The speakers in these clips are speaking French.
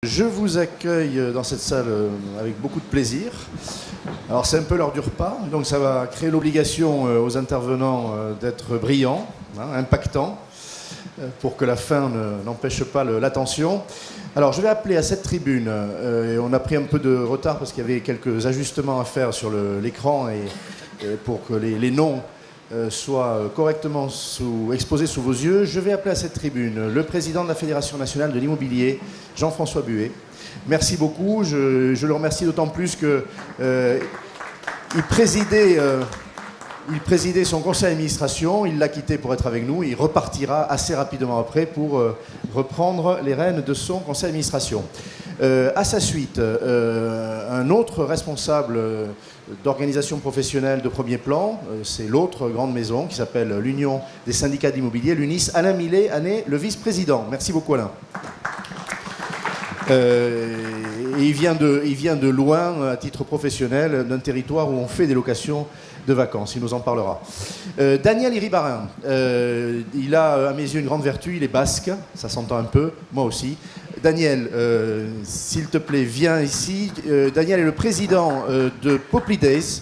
Je vous accueille dans cette salle avec beaucoup de plaisir. Alors c'est un peu l'heure du repas, donc ça va créer l'obligation aux intervenants d'être brillants, impactants, pour que la faim n'empêche pas l'attention. Alors je vais appeler à cette tribune, et on a pris un peu de retard parce qu'il y avait quelques ajustements à faire sur l'écran et pour que les noms soient correctement exposés sous vos yeux. Je vais appeler à cette tribune le président de la Fédération nationale de l'immobilier, Jean-François Buet. Merci beaucoup. Je le remercie d'autant plus qu'il présidait son conseil d'administration, il l'a quitté pour être avec nous, il repartira assez rapidement après pour reprendre les rênes de son conseil d'administration. À sa suite, un autre responsable d'organisation professionnelle de premier plan, c'est l'autre grande maison qui s'appelle l'Union des syndicats d'immobilier, l'UNIS, Alain Millet, le vice-président. Merci beaucoup Alain. Et il vient de loin, à titre professionnel, d'un territoire où on fait des locations de vacances. Il nous en parlera. Daniel Iribarren, il a à mes yeux une grande vertu, il est basque, ça s'entend un peu, moi aussi. Daniel, s'il te plaît, viens ici. Daniel est le président de Poply Days,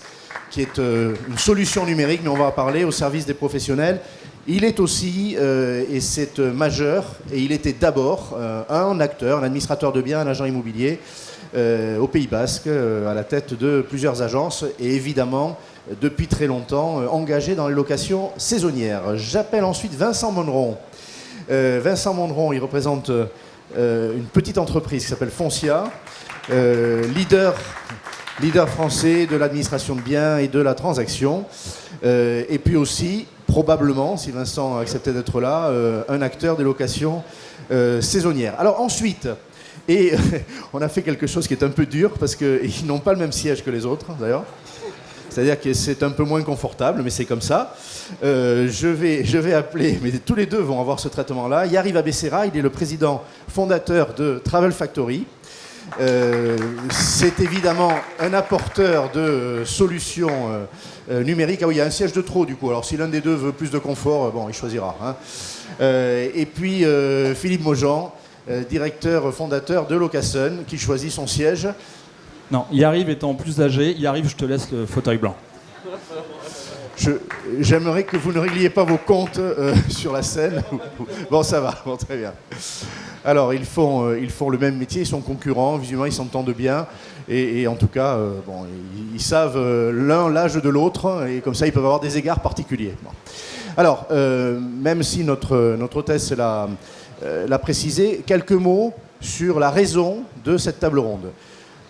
qui est une solution numérique, mais on va en parler, au service des professionnels. Il est aussi, et c'est majeur, et il était d'abord un acteur, un administrateur de biens, un agent immobilier au Pays Basque, à la tête de plusieurs agences, et évidemment, depuis très longtemps, engagé dans les locations saisonnières. J'appelle ensuite Vincent Monneron. Vincent Monneron, il représente une petite entreprise qui s'appelle Foncia, leader français de l'administration de biens et de la transaction, et puis aussi, probablement, si Vincent acceptait d'être là, un acteur des locations saisonnières. Alors ensuite, et on a fait quelque chose qui est un peu dur, parce qu'ils n'ont pas le même siège que les autres, d'ailleurs. C'est-à-dire que c'est un peu moins confortable, mais c'est comme ça. Je vais appeler, mais tous les deux vont avoir ce traitement-là. Yariv Abessera, il est le président fondateur de Travel Factory. C'est évidemment un apporteur de solutions numériques. Ah oui, il y a un siège de trop du coup. Alors si l'un des deux veut plus de confort, bon, il choisira. Hein. Et puis Philippe Maujean, directeur fondateur de Locasun, qui choisit son siège. Non, Yariv étant plus âgé, Yariv, je te laisse le fauteuil blanc. J'aimerais que vous ne régliez pas vos comptes sur la scène. Bon, ça va, bon, très bien. Alors, ils font le même métier, ils sont concurrents, visiblement ils s'entendent bien, et en tout cas, bon, ils savent l'un l'âge de l'autre, et comme ça, ils peuvent avoir des égards particuliers. Bon. Alors, même si notre hôtesse l'a précisé, quelques mots sur la raison de cette table ronde.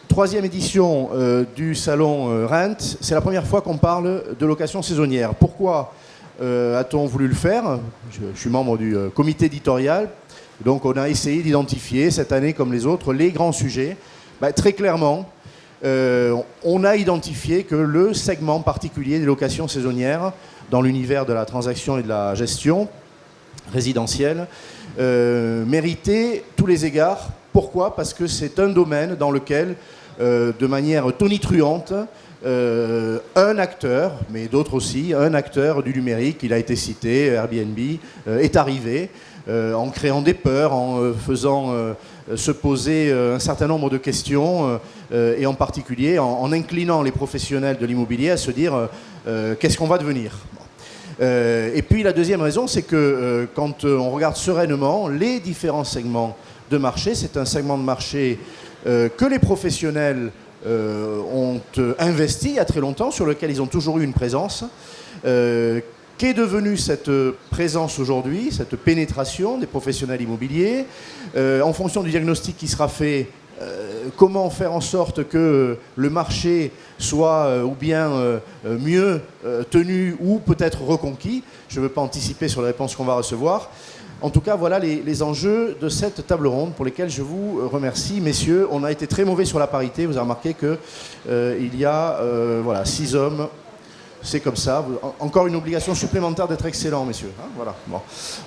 Troisième édition du salon Rent, c'est la première fois qu'on parle de location saisonnière. Pourquoi a-t-on voulu le faire ? Je suis membre du comité éditorial, donc on a essayé d'identifier cette année comme les autres les grands sujets. Très clairement, on a identifié que le segment particulier des locations saisonnières dans l'univers de la transaction et de la gestion résidentielle méritait tous les égards. Pourquoi ? Parce que c'est un domaine dans lequel, de manière tonitruante, un acteur, mais d'autres aussi, un acteur du numérique, il a été cité, Airbnb, est arrivé en créant des peurs, en faisant se poser un certain nombre de questions, et en particulier en inclinant les professionnels de l'immobilier à se dire qu'est-ce qu'on va devenir ? Et puis la deuxième raison, c'est que quand on regarde sereinement les différents segments de marché, c'est un segment de marché que les professionnels ont investi il y a très longtemps, sur lequel ils ont toujours eu une présence. Qu'est devenue cette présence aujourd'hui, cette pénétration des professionnels immobiliers, en fonction du diagnostic qui sera fait, comment faire en sorte que le marché soit ou bien mieux tenu ou peut-être reconquis. Je ne veux pas anticiper sur les réponses qu'on va recevoir. En tout cas, voilà les enjeux de cette table ronde pour lesquels je vous remercie, messieurs. On a été très mauvais sur la parité. Vous avez remarqué qu'il y a 6 hommes. C'est comme ça. Encore une obligation supplémentaire d'être excellent, messieurs. Hein, voilà. Bon.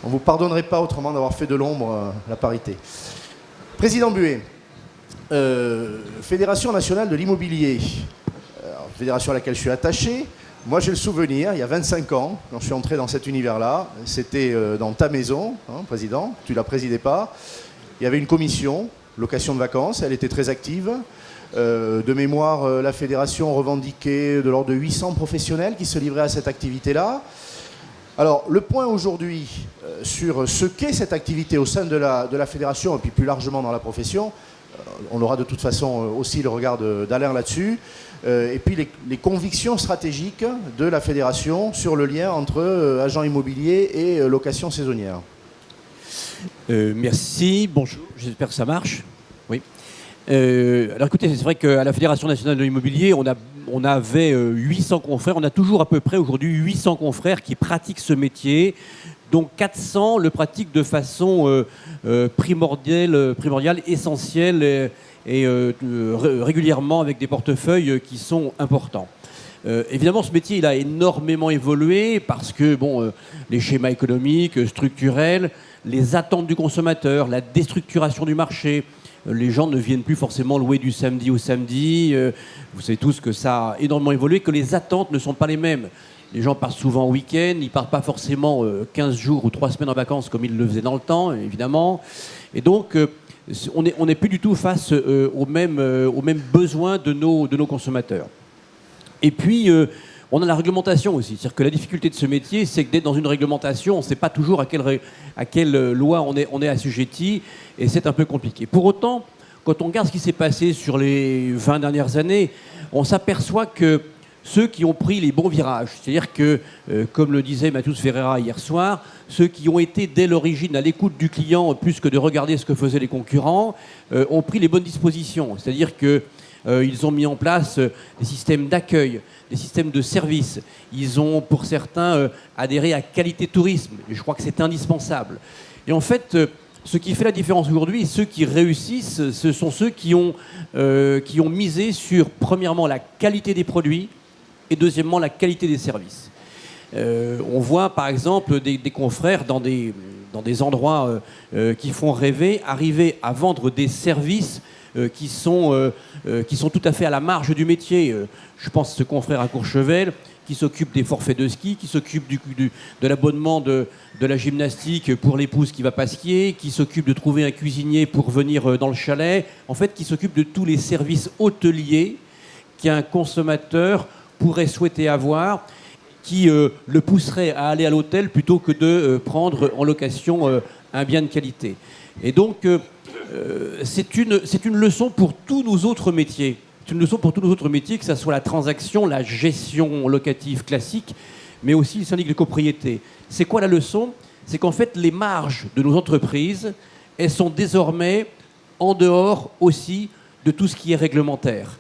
On ne vous pardonnerait pas autrement d'avoir fait de l'ombre la parité. Président Buet, Fédération nationale de l'immobilier, fédération à laquelle je suis attaché. Moi, j'ai le souvenir, il y a 25 ans, quand je suis entré dans cet univers-là, c'était dans ta maison, hein, président, tu ne la présidais pas. Il y avait une commission location de vacances, elle était très active. De mémoire, la fédération revendiquait de l'ordre de 800 professionnels qui se livraient à cette activité-là. Alors, le point aujourd'hui sur ce qu'est cette activité au sein de la fédération et puis plus largement dans la profession, on aura de toute façon aussi le regard d'Alain là-dessus, et puis les convictions stratégiques de la fédération sur le lien entre agents immobiliers et location saisonnière. Merci, bonjour, j'espère que ça marche. Oui. Alors écoutez, c'est vrai qu'à la Fédération nationale de l'immobilier, on avait 800 confrères, on a toujours à peu près aujourd'hui 800 confrères qui pratiquent ce métier, dont 400 le pratiquent de façon primordiale, essentielle et régulièrement avec des portefeuilles qui sont importants. Évidemment, ce métier il a énormément évolué parce que les schémas économiques, structurels, les attentes du consommateur, la déstructuration du marché, les gens ne viennent plus forcément louer du samedi au samedi. Vous savez tous que ça a énormément évolué, que les attentes ne sont pas les mêmes. Les gens partent souvent en week-end, ils ne partent pas forcément 15 jours ou 3 semaines en vacances comme ils le faisaient dans le temps, évidemment. Et donc, on n'est plus du tout face aux mêmes besoins de nos consommateurs. Et puis, on a la réglementation aussi. C'est-à-dire que la difficulté de ce métier, c'est que d'être dans une réglementation, on ne sait pas toujours à quelle loi on est assujetti, et c'est un peu compliqué. Pour autant, quand on regarde ce qui s'est passé sur les 20 dernières années, on s'aperçoit que ceux qui ont pris les bons virages, c'est-à-dire que, comme le disait Matheus Ferreira hier soir, ceux qui ont été dès l'origine à l'écoute du client, plus que de regarder ce que faisaient les concurrents, ont pris les bonnes dispositions. C'est-à-dire qu'ils ont mis en place des systèmes d'accueil, des systèmes de service. Ils ont, pour certains, adhéré à Qualité Tourisme. Et je crois que c'est indispensable. Et en fait, ce qui fait la différence aujourd'hui, ceux qui réussissent, ce sont ceux qui ont misé sur, premièrement, la qualité des produits et, deuxièmement, la qualité des services. On voit, par exemple, des confrères dans des endroits qui font rêver, arriver à vendre des services qui sont tout à fait à la marge du métier. Je pense à ce confrère à Courchevel qui s'occupe des forfaits de ski, qui s'occupe de l'abonnement de la gymnastique pour l'épouse qui va pas skier, qui s'occupe de trouver un cuisinier pour venir dans le chalet, en fait qui s'occupe de tous les services hôteliers qu'un consommateur pourrait souhaiter avoir, qui le pousserait à aller à l'hôtel plutôt que de prendre en location un bien de qualité. Et donc, c'est une leçon pour tous nos autres métiers. C'est une leçon pour tous nos autres métiers, que ce soit la transaction, la gestion locative classique, mais aussi le syndic de copropriété. C'est quoi la leçon? C'est qu'en fait, les marges de nos entreprises, elles sont désormais en dehors aussi de tout ce qui est réglementaire.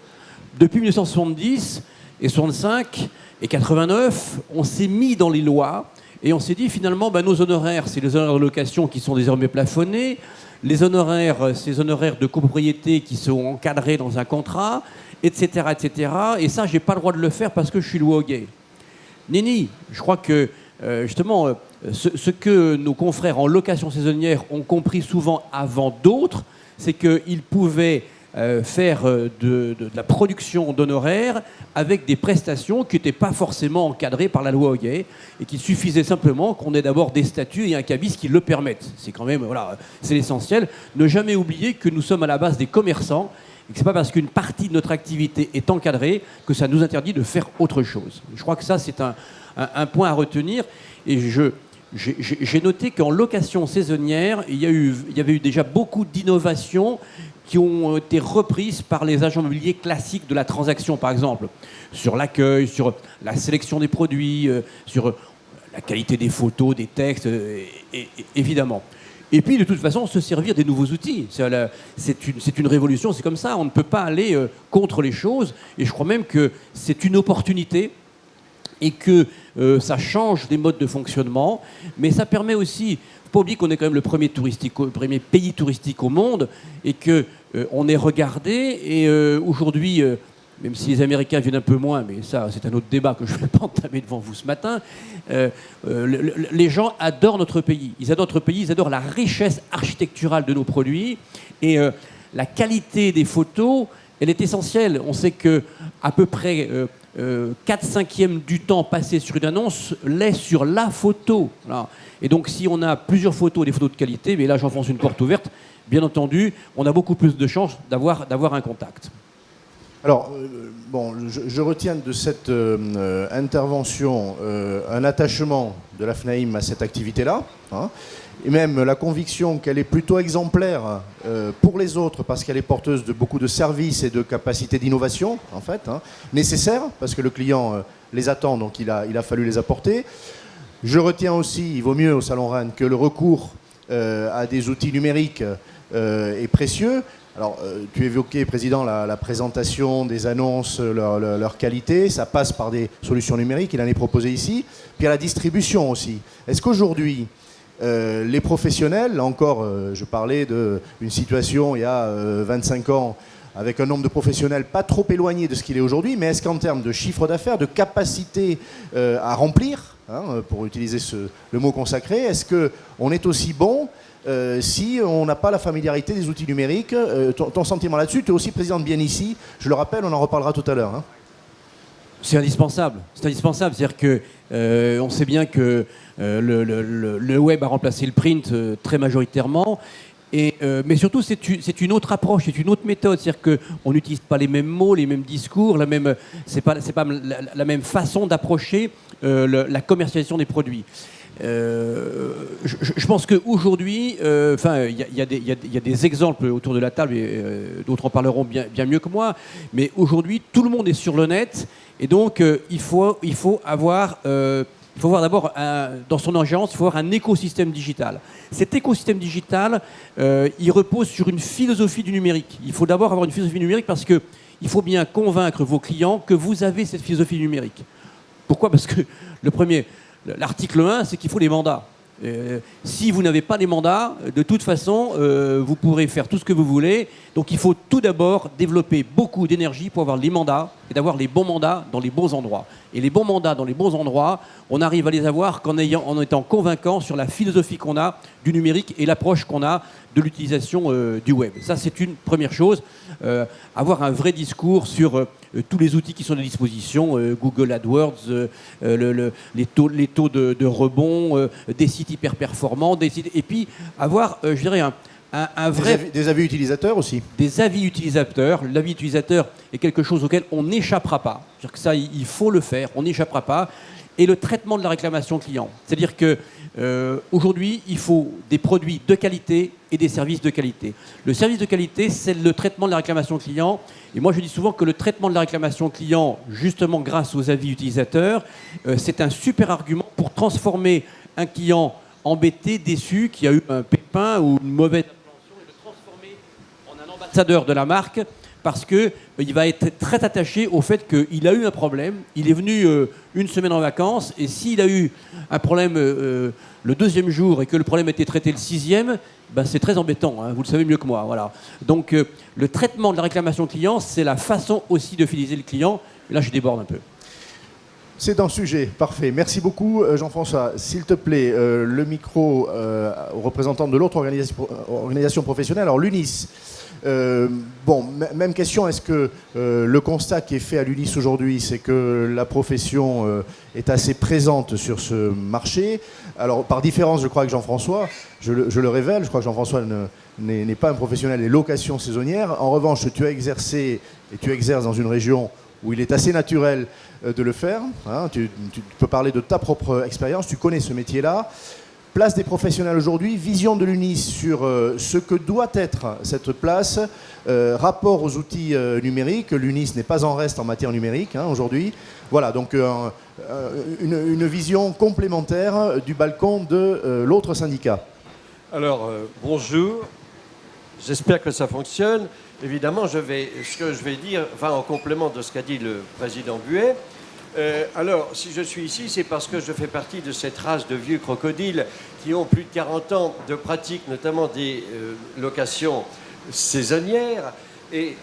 Depuis 1970 et 65 et 89, on s'est mis dans les lois et on s'est dit finalement, nos honoraires, c'est les honoraires de location qui sont désormais plafonnés. Les honoraires, ces honoraires de copropriété qui sont encadrés dans un contrat, etc., etc. Et ça, j'ai pas le droit de le faire parce que je suis loué au gay. Nini, je crois que, justement, ce que nos confrères en location saisonnière ont compris souvent avant d'autres, c'est qu'ils pouvaient faire de la production d'honoraires avec des prestations qui n'étaient pas forcément encadrées par la loi Hoguet et qu'il suffisait simplement qu'on ait d'abord des statuts et un cabis qui le permettent. C'est quand même, c'est l'essentiel. Ne jamais oublier que nous sommes à la base des commerçants et que ce n'est pas parce qu'une partie de notre activité est encadrée que ça nous interdit de faire autre chose. Je crois que ça, c'est un point à retenir. Et j'ai noté qu'en location saisonnière, il y avait eu déjà beaucoup d'innovations qui ont été reprises par les agents immobiliers classiques de la transaction, par exemple, sur l'accueil, sur la sélection des produits, sur la qualité des photos, des textes, évidemment. Et puis, de toute façon, se servir des nouveaux outils. C'est une révolution, c'est comme ça. On ne peut pas aller contre les choses. Et je crois même que c'est une opportunité et que ça change des modes de fonctionnement. Mais ça permet aussi... Il ne faut pas oublier qu'on est quand même le premier pays touristique au monde et qu'on est regardé. Et aujourd'hui, même si les Américains viennent un peu moins, mais ça, c'est un autre débat que je ne vais pas entamer devant vous ce matin, les gens adorent notre pays. Ils adorent notre pays, ils adorent la richesse architecturale de nos produits. Et la qualité des photos, elle est essentielle. On sait qu'à peu près 4/5 du temps passé sur une annonce l'est sur la photo. Voilà. Et donc, si on a plusieurs photos, des photos de qualité, mais là, j'enfonce une porte ouverte, bien entendu, on a beaucoup plus de chances d'avoir un contact. Alors, je retiens de cette intervention un attachement de la FNAIM à cette activité-là, hein, et même la conviction qu'elle est plutôt exemplaire pour les autres, parce qu'elle est porteuse de beaucoup de services et de capacités d'innovation, en fait, hein, nécessaires, parce que le client les attend, donc il a fallu les apporter. Je retiens aussi, il vaut mieux au Salon Rennes, que le recours à des outils numériques est précieux. Alors, tu évoquais, Président, la présentation des annonces, leur qualité. Ça passe par des solutions numériques, il en est proposé ici. Puis à la distribution aussi. Est-ce qu'aujourd'hui, les professionnels, là encore, je parlais d'une situation il y a 25 ans, avec un nombre de professionnels pas trop éloigné de ce qu'il est aujourd'hui, mais est-ce qu'en termes de chiffre d'affaires, de capacité à remplir, hein, pour utiliser le mot consacré, est-ce qu'on est aussi bon si on n'a pas la familiarité des outils numériques? Ton sentiment là-dessus, tu es aussi président de Bien Ici, je le rappelle, on en reparlera tout à l'heure. Hein. C'est indispensable. C'est-à-dire que on sait bien que le web a remplacé le print très majoritairement. Mais surtout, c'est une autre approche, c'est une autre méthode. C'est-à-dire qu'on n'utilise pas les mêmes mots, les mêmes discours, c'est pas la même façon d'approcher la commercialisation des produits. Je pense qu'aujourd'hui, il y a des exemples autour de la table, et d'autres en parleront bien mieux que moi, mais aujourd'hui, tout le monde est sur le net, et donc il faut avoir d'abord, dans son ingérence, il faut avoir un écosystème digital. Cet écosystème digital, il repose sur une philosophie du numérique. Il faut d'abord avoir une philosophie numérique parce qu'il faut bien convaincre vos clients que vous avez cette philosophie numérique. Pourquoi ? Parce que l'article 1, c'est qu'il faut des mandats. Si vous n'avez pas les mandats, de toute façon, vous pourrez faire tout ce que vous voulez. Donc il faut tout d'abord développer beaucoup d'énergie pour avoir les mandats et d'avoir les bons mandats dans les bons endroits. Et les bons mandats dans les bons endroits, on arrive à les avoir en étant convaincant sur la philosophie qu'on a du numérique et l'approche qu'on a de l'utilisation du web. Ça, c'est une première chose. Avoir un vrai discours sur tous les outils qui sont à disposition, Google AdWords, les taux de rebond, des sites hyper performants, et puis avoir, je dirais, un vrai... Des avis utilisateurs aussi. Des avis utilisateurs. L'avis utilisateur est quelque chose auquel on n'échappera pas. C'est-à-dire que ça, il faut le faire, on n'échappera pas. Et le traitement de la réclamation client. C'est-à-dire qu'aujourd'hui, il faut des produits de qualité et des services de qualité. Le service de qualité, c'est le traitement de la réclamation client. Et moi, je dis souvent que le traitement de la réclamation client, justement grâce aux avis utilisateurs, c'est un super argument pour transformer un client embêté, déçu, qui a eu un pépin ou une mauvaise appréhension, et le transformer en un ambassadeur de la marque, parce qu'il va être très attaché au fait qu'il a eu un problème, il est venu une semaine en vacances, et s'il a eu un problème le deuxième jour et que le problème a été traité le sixième, ben c'est très embêtant, hein, vous le savez mieux que moi. Voilà. Donc le traitement de la réclamation client, c'est la façon aussi de fidéliser le client. Et là, je déborde un peu. C'est dans le sujet, parfait. Merci beaucoup Jean-François. S'il te plaît, le micro au représentant de l'autre organisation professionnelle, alors l'UNIS. Même question, est-ce que le constat qui est fait à l'UNIS aujourd'hui, c'est que la profession est assez présente sur ce marché? Alors, par différence, je crois que Jean-François, je le révèle, je crois que Jean-François n'est pas un professionnel des locations saisonnières. En revanche, tu as exercé et tu exerces dans une région où il est assez naturel de le faire. Hein. Tu peux parler de ta propre expérience, tu connais ce métier-là. Place des professionnels aujourd'hui, vision de l'UNIS sur ce que doit être cette place, rapport aux outils numériques. L'UNIS n'est pas en reste en matière numérique aujourd'hui. Voilà, donc une vision complémentaire du balcon de l'autre syndicat. Alors, bonjour. J'espère que ça fonctionne. Évidemment, ce que je vais dire va en complément de ce qu'a dit le président Buet. Alors, si je suis ici, c'est parce que je fais partie de cette race de vieux crocodiles qui ont plus de 40 ans de pratique, notamment des locations saisonnières. Et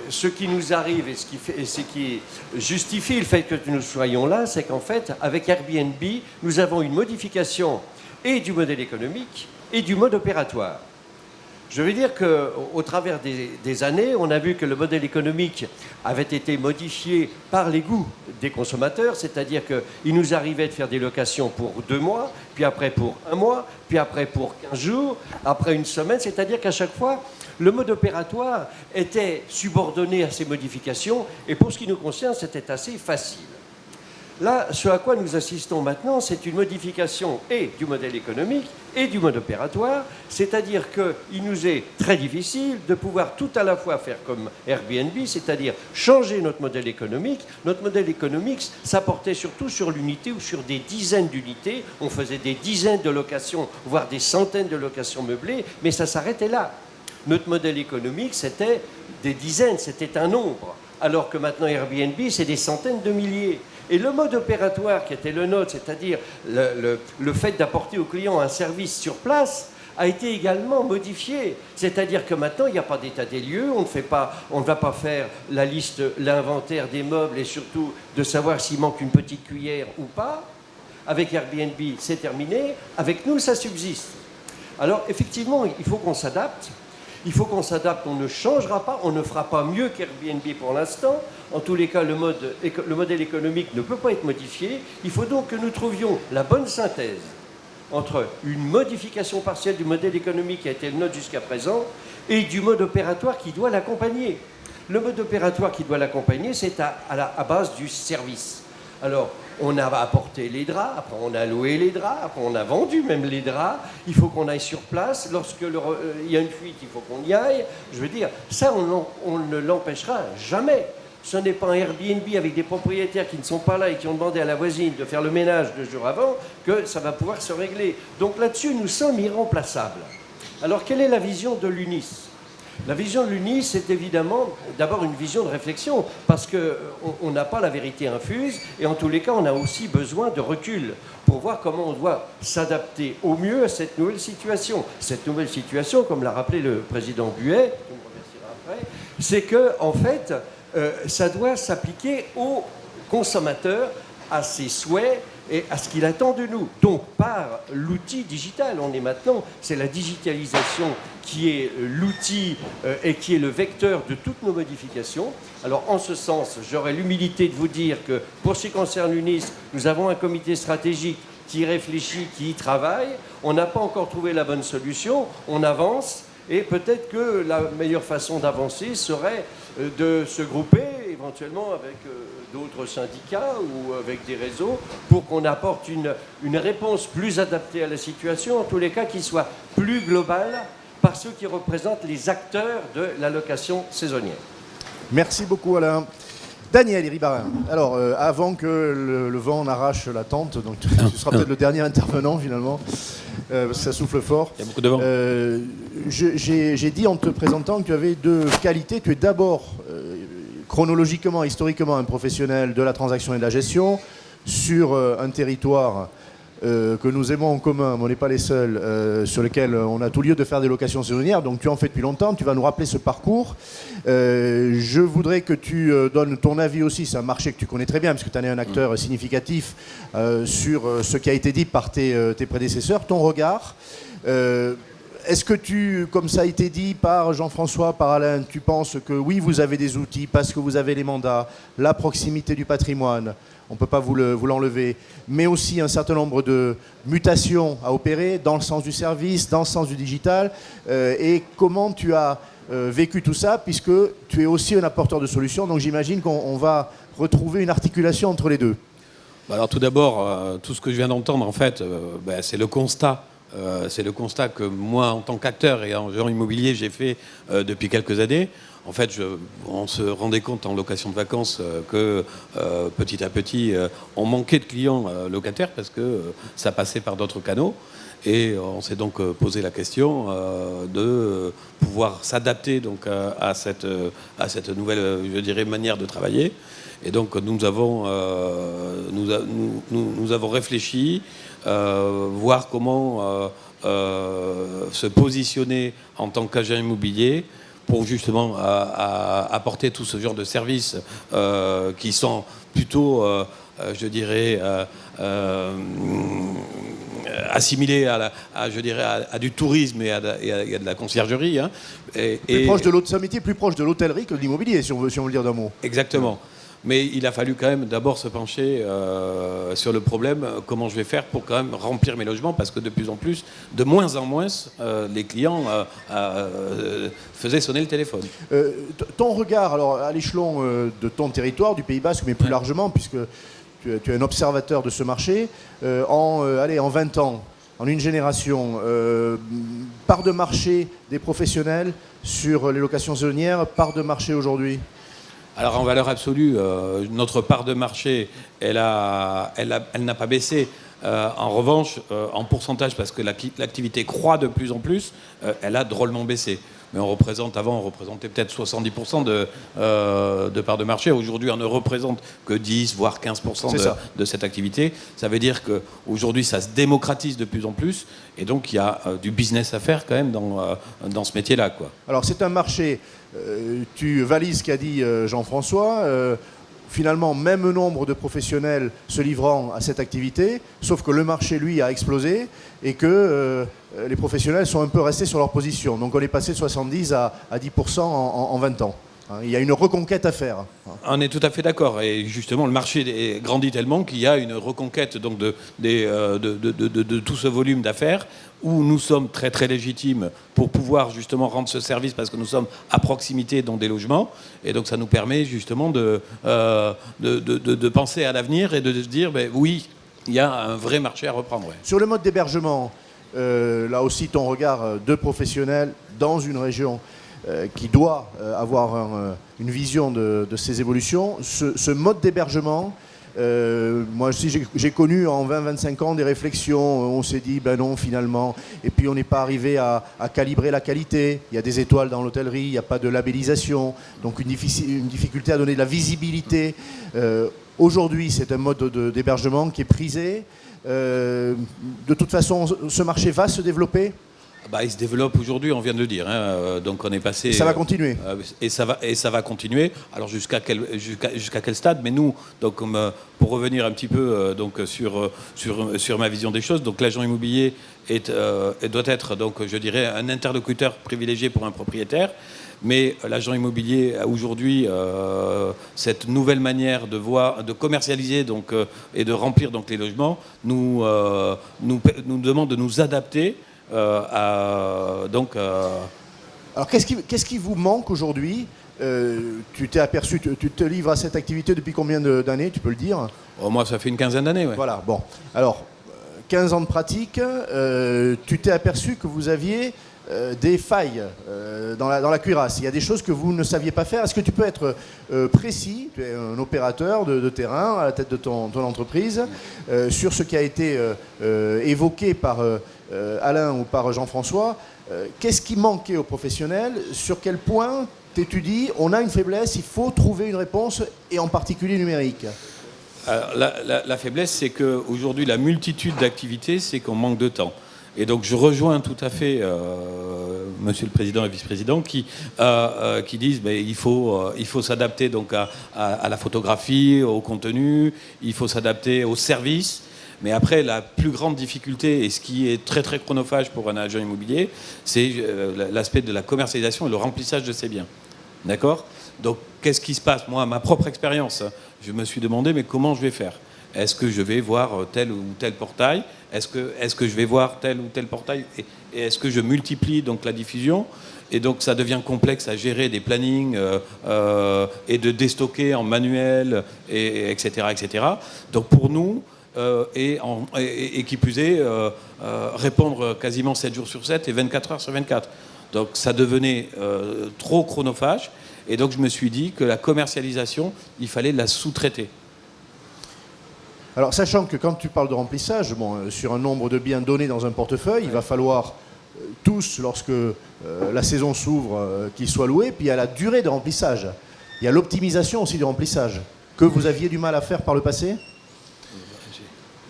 ce qui nous arrive et ce qui justifie le fait que nous soyons là, c'est qu'en fait, avec Airbnb, nous avons une modification et du modèle économique et du mode opératoire. Je veux dire qu'au travers des années, on a vu que le modèle économique avait été modifié par les goûts des consommateurs, c'est-à-dire qu'il nous arrivait de faire des locations pour 2 mois, puis après pour 1 mois, puis après pour 15 jours, après une semaine, c'est-à-dire qu'à chaque fois, le mode opératoire était subordonné à ces modifications, et pour ce qui nous concerne, c'était assez facile. Là, ce à quoi nous assistons maintenant, c'est une modification et du modèle économique et du mode opératoire, c'est-à-dire qu'il nous est très difficile de pouvoir tout à la fois faire comme Airbnb, c'est-à-dire changer notre modèle économique. Notre modèle économique s'apportait surtout sur l'unité ou sur des dizaines d'unités. On faisait des dizaines de locations, voire des centaines de locations meublées, mais ça s'arrêtait là. Notre modèle économique, c'était des dizaines, c'était un nombre, alors que maintenant Airbnb, c'est des centaines de milliers. Et le mode opératoire qui était le nôtre, c'est-à-dire le fait d'apporter au client un service sur place, a été également modifié. C'est-à-dire que maintenant, il n'y a pas d'état des lieux, on ne va pas faire la liste, l'inventaire des meubles et surtout de savoir s'il manque une petite cuillère ou pas. Avec Airbnb, c'est terminé. Avec nous, ça subsiste. Alors, effectivement, il faut qu'on s'adapte. Il faut qu'on s'adapte, on ne changera pas, on ne fera pas mieux qu'Airbnb pour l'instant. En tous les cas, le modèle économique ne peut pas être modifié. Il faut donc que nous trouvions la bonne synthèse entre une modification partielle du modèle économique qui a été le nôtre jusqu'à présent et du mode opératoire qui doit l'accompagner. Le mode opératoire qui doit l'accompagner, c'est à base du service. Alors, on a apporté les draps, après on a loué les draps, après on a vendu même les draps. Il faut qu'on aille sur place. Lorsqu'il y a une fuite, il faut qu'on y aille. Je veux dire, ça, on ne l'empêchera jamais. Ce n'est pas un Airbnb avec des propriétaires qui ne sont pas là et qui ont demandé à la voisine de faire le ménage 2 jours avant que ça va pouvoir se régler. Donc là-dessus, nous sommes irremplaçables. Alors, quelle est la vision de l'UNIS ? La vision de l'UNIS, c'est évidemment d'abord une vision de réflexion, parce qu'on n'a pas la vérité infuse, et en tous les cas, on a aussi besoin de recul pour voir comment on doit s'adapter au mieux à cette nouvelle situation. Cette nouvelle situation, comme l'a rappelé le président Buet, qui me remerciera après, c'est que, en fait, ça doit s'appliquer aux consommateurs, à ses souhaits et à ce qu'il attend de nous. Donc, par l'outil digital, c'est la digitalisation qui est l'outil et qui est le vecteur de toutes nos modifications. Alors, en ce sens, j'aurai l'humilité de vous dire que, pour ce qui concerne l'UNIS, nous avons un comité stratégique qui réfléchit, qui y travaille. On n'a pas encore trouvé la bonne solution, on avance, et peut-être que la meilleure façon d'avancer serait de se grouper éventuellement avec d'autres syndicats ou avec des réseaux pour qu'on apporte une réponse plus adaptée à la situation, en tous les cas qui soit plus globale par ceux qui représentent les acteurs de la location saisonnière. Merci beaucoup Alain. Daniel Iribarin, alors avant que le vent n'arrache la tente, donc tu seras peut-être le dernier intervenant finalement, parce que ça souffle fort. Il y a beaucoup de vent. J'ai dit en te présentant que tu avais 2 qualités. Tu es d'abord chronologiquement, historiquement un professionnel de la transaction et de la gestion sur un territoire que nous aimons en commun, mais on n'est pas les seuls, sur lequel on a tout lieu de faire des locations saisonnières. Donc tu en fais depuis longtemps, tu vas nous rappeler ce parcours. Je voudrais que tu donnes ton avis aussi, c'est un marché que tu connais très bien, parce que tu en es un acteur significatif sur ce qui a été dit par tes prédécesseurs, ton regard. Est-ce que comme ça a été dit par Jean-François, par Alain, tu penses que oui, vous avez des outils parce que vous avez les mandats, la proximité du patrimoine, on ne peut pas vous l'enlever, mais aussi un certain nombre de mutations à opérer dans le sens du service, dans le sens du digital, et comment tu as vécu tout ça, puisque tu es aussi un apporteur de solutions, donc j'imagine qu'on va retrouver une articulation entre les deux. Alors tout d'abord, tout ce que je viens d'entendre, en fait, c'est le constat. C'est le constat que moi, en tant qu'acteur et en agent immobilier, j'ai fait depuis quelques années. En fait, on se rendait compte en location de vacances que petit à petit, on manquait de clients locataires parce que ça passait par d'autres canaux. Et on s'est donc posé la question de pouvoir s'adapter donc à cette nouvelle, je dirais, manière de travailler. Et donc nous avons réfléchi, voir comment se positionner en tant qu'agent immobilier pour justement apporter tout ce genre de services qui sont plutôt, je dirais, assimilé je dirais, à du tourisme et à de la conciergerie. Hein. C'est un métier plus proche de l'hôtellerie que de l'immobilier, si on veut le dire d'un mot. Exactement. Mais il a fallu quand même d'abord se pencher sur le problème, comment je vais faire pour quand même remplir mes logements, parce que de plus en plus, de moins en moins, les clients faisaient sonner le téléphone. Ton regard, alors à l'échelon de ton territoire, du Pays Basque, mais plus largement, puisque tu es un observateur de ce marché, en 20 ans, en une génération, part de marché des professionnels sur les locations saisonnières, part de marché aujourd'hui? Alors en valeur absolue, notre part de marché, elle n'a pas baissé. En revanche, en pourcentage, parce que l'activité croît de plus en plus, elle a drôlement baissé. Mais on représentait peut-être 70% de part de marché. Aujourd'hui, on ne représente que 10, voire 15% de cette activité. Ça veut dire qu'aujourd'hui, ça se démocratise de plus en plus. Et donc, il y a du business à faire quand même dans ce métier-là, quoi. Alors, c'est un marché, tu valises ce qu'a dit Jean-François. Finalement, même nombre de professionnels se livrant à cette activité, sauf que le marché, lui, a explosé et que les professionnels sont un peu restés sur leur position. Donc on est passé de 70 à 10% en 20 ans. Il y a une reconquête à faire. On est tout à fait d'accord. Et justement, le marché grandit tellement qu'il y a une reconquête donc, de tout ce volume d'affaires où nous sommes très très légitimes pour pouvoir justement rendre ce service parce que nous sommes à proximité dans des logements. Et donc ça nous permet justement de penser à l'avenir et de se dire, ben, oui, il y a un vrai marché à reprendre. Ouais. Sur le mode d'hébergement, là aussi ton regard de professionnel dans une région qui doit avoir une vision de ces évolutions. Ce mode d'hébergement, moi aussi j'ai connu en 20-25 ans des réflexions, on s'est dit ben non finalement, et puis on n'est pas arrivé à calibrer la qualité. Il y a des étoiles dans l'hôtellerie, il n'y a pas de labellisation, donc une difficulté à donner de la visibilité. Aujourd'hui c'est un mode d'hébergement qui est prisé. De toute façon ce marché va se développer. Bah, il se développe aujourd'hui, on vient de le dire. Hein. Donc on est passé. Et ça va continuer. Et ça va continuer. Alors jusqu'à quel stade? Mais nous, donc pour revenir un petit peu donc sur ma vision des choses, donc l'agent immobilier doit être donc je dirais un interlocuteur privilégié pour un propriétaire. Mais l'agent immobilier a aujourd'hui cette nouvelle manière de commercialiser donc, et de remplir donc les logements nous demande de nous adapter. Alors qu'est-ce qui vous manque aujourd'hui? Tu t'es aperçu, tu te livres à cette activité depuis combien d'années, tu peux le dire? Moi ça fait une quinzaine d'années. Ouais. Voilà, bon. Alors, 15 ans de pratique, tu t'es aperçu que vous aviez des failles dans la cuirasse. Il y a des choses que vous ne saviez pas faire. Est-ce que tu peux être précis? Tu es un opérateur de terrain à la tête de ton entreprise sur ce qui a été évoqué par Alain ou par Jean-François. Qu'est-ce qui manquait aux professionnels? Sur quel point t'étudies? On a une faiblesse, il faut trouver une réponse, et en particulier numérique. Alors, la faiblesse, c'est qu'aujourd'hui, la multitude d'activités, c'est qu'on manque de temps. Et donc je rejoins tout à fait Monsieur le Président et Vice-président qui disent il faut s'adapter donc à la photographie, au contenu, il faut s'adapter au service. Mais après, la plus grande difficulté, et ce qui est très très chronophage pour un agent immobilier, c'est l'aspect de la commercialisation et le remplissage de ses biens. D'accord? Donc qu'est-ce qui se passe? Moi, ma propre expérience, je me suis demandé, mais comment je vais faire? Est-ce que je vais voir tel ou tel portail? Est-ce que je vais voir tel ou tel portail? Et est-ce que je multiplie donc la diffusion? Et donc ça devient complexe à gérer des plannings et de déstocker en manuel, etc., etc. Donc pour nous, et qui plus est, répondre quasiment 7 jours sur 7 et 24 heures sur 24. Donc ça devenait trop chronophage. Et donc je me suis dit que la commercialisation, il fallait la sous-traiter. Alors, sachant que quand tu parles de remplissage, sur un nombre de biens donnés dans un portefeuille, il va falloir tous, lorsque la saison s'ouvre, qu'ils soient loués. Puis il y a la durée de remplissage. Il y a l'optimisation aussi du remplissage, que vous aviez du mal à faire par le passé.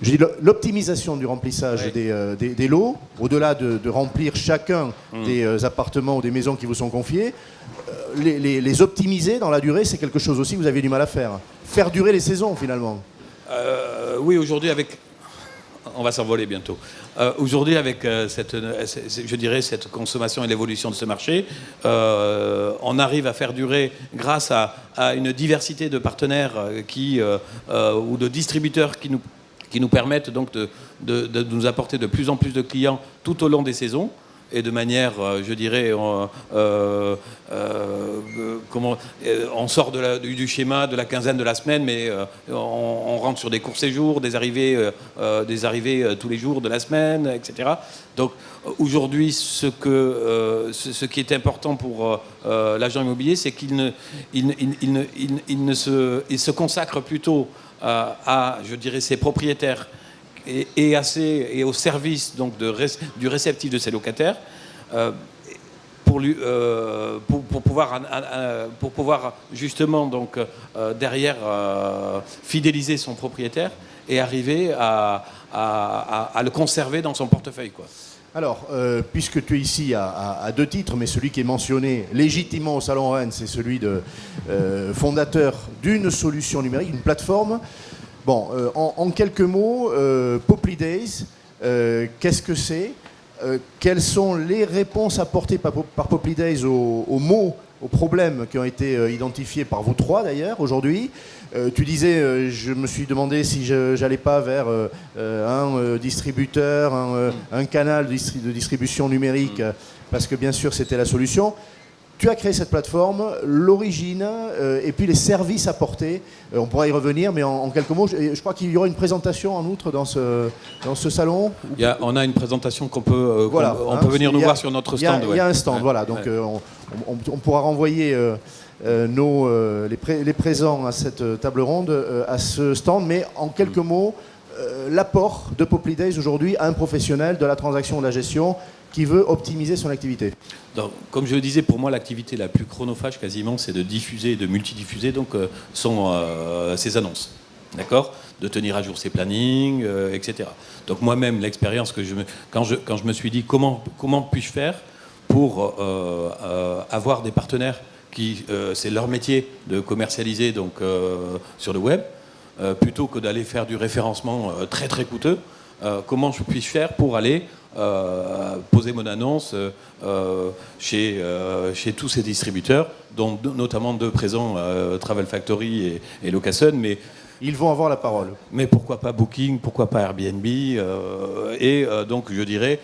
Je dis l'optimisation du remplissage des lots, au-delà de remplir chacun des appartements ou des maisons qui vous sont confiés, les optimiser dans la durée, c'est quelque chose aussi que vous aviez du mal à faire. Faire durer les saisons, finalement. Oui, aujourd'hui, on va s'envoler bientôt. Aujourd'hui, avec je dirais cette consommation et l'évolution de ce marché, on arrive à faire durer, grâce à une diversité de partenaires ou de distributeurs qui nous permettent donc de nous apporter de plus en plus de clients tout au long des saisons. Et de manière, je dirais, on sort du schéma de la quinzaine de la semaine, mais on rentre sur des courts séjours, des arrivées tous les jours de la semaine, etc. Donc aujourd'hui, ce qui est important pour l'agent immobilier, c'est qu'il se consacre plutôt à, je dirais, ses propriétaires et au service donc du réceptif de ses locataires pour pouvoir justement donc derrière fidéliser son propriétaire et arriver à le conserver dans son portefeuille, quoi. Alors, puisque tu es ici à deux titres, mais celui qui est mentionné légitimement au Salon Rennes, c'est celui de fondateur d'une solution numérique, d'une plateforme. Bon, en quelques mots, Poply Days, qu'est-ce que c'est ? Quelles sont les réponses apportées par Poply Days aux mots, aux problèmes qui ont été identifiés par vous trois d'ailleurs aujourd'hui ? Tu disais, je me suis demandé si je n'allais pas vers un distributeur, un canal de distribution numérique, parce que bien sûr c'était la solution. Tu as créé cette plateforme, l'origine, et puis les services apportés. On pourra y revenir, mais en quelques mots, je crois qu'il y aura une présentation en outre dans ce salon. On a une présentation qu'on peut, on peut venir nous voir sur notre stand. Il y a un stand, voilà. Donc on pourra renvoyer les présents à cette table ronde, à ce stand, mais en quelques mots, l'apport de Poply Days aujourd'hui à un professionnel de la transaction, de la gestion, qui veut optimiser son activité. Donc, comme je le disais, pour moi, l'activité la plus chronophage, quasiment, c'est de diffuser et de multidiffuser ses annonces. D'accord ? De tenir à jour ses plannings, etc. Donc moi-même, l'expérience quand je me suis dit comment puis-je faire pour avoir des partenaires qui, c'est leur métier de commercialiser donc, sur le web, plutôt que d'aller faire du référencement très très coûteux, comment puis-je faire pour aller poser mon annonce chez tous ces distributeurs, dont notamment deux présents, Travel Factory et Locasun, mais ils vont avoir la parole. Mais pourquoi pas Booking, pourquoi pas Airbnb donc je dirais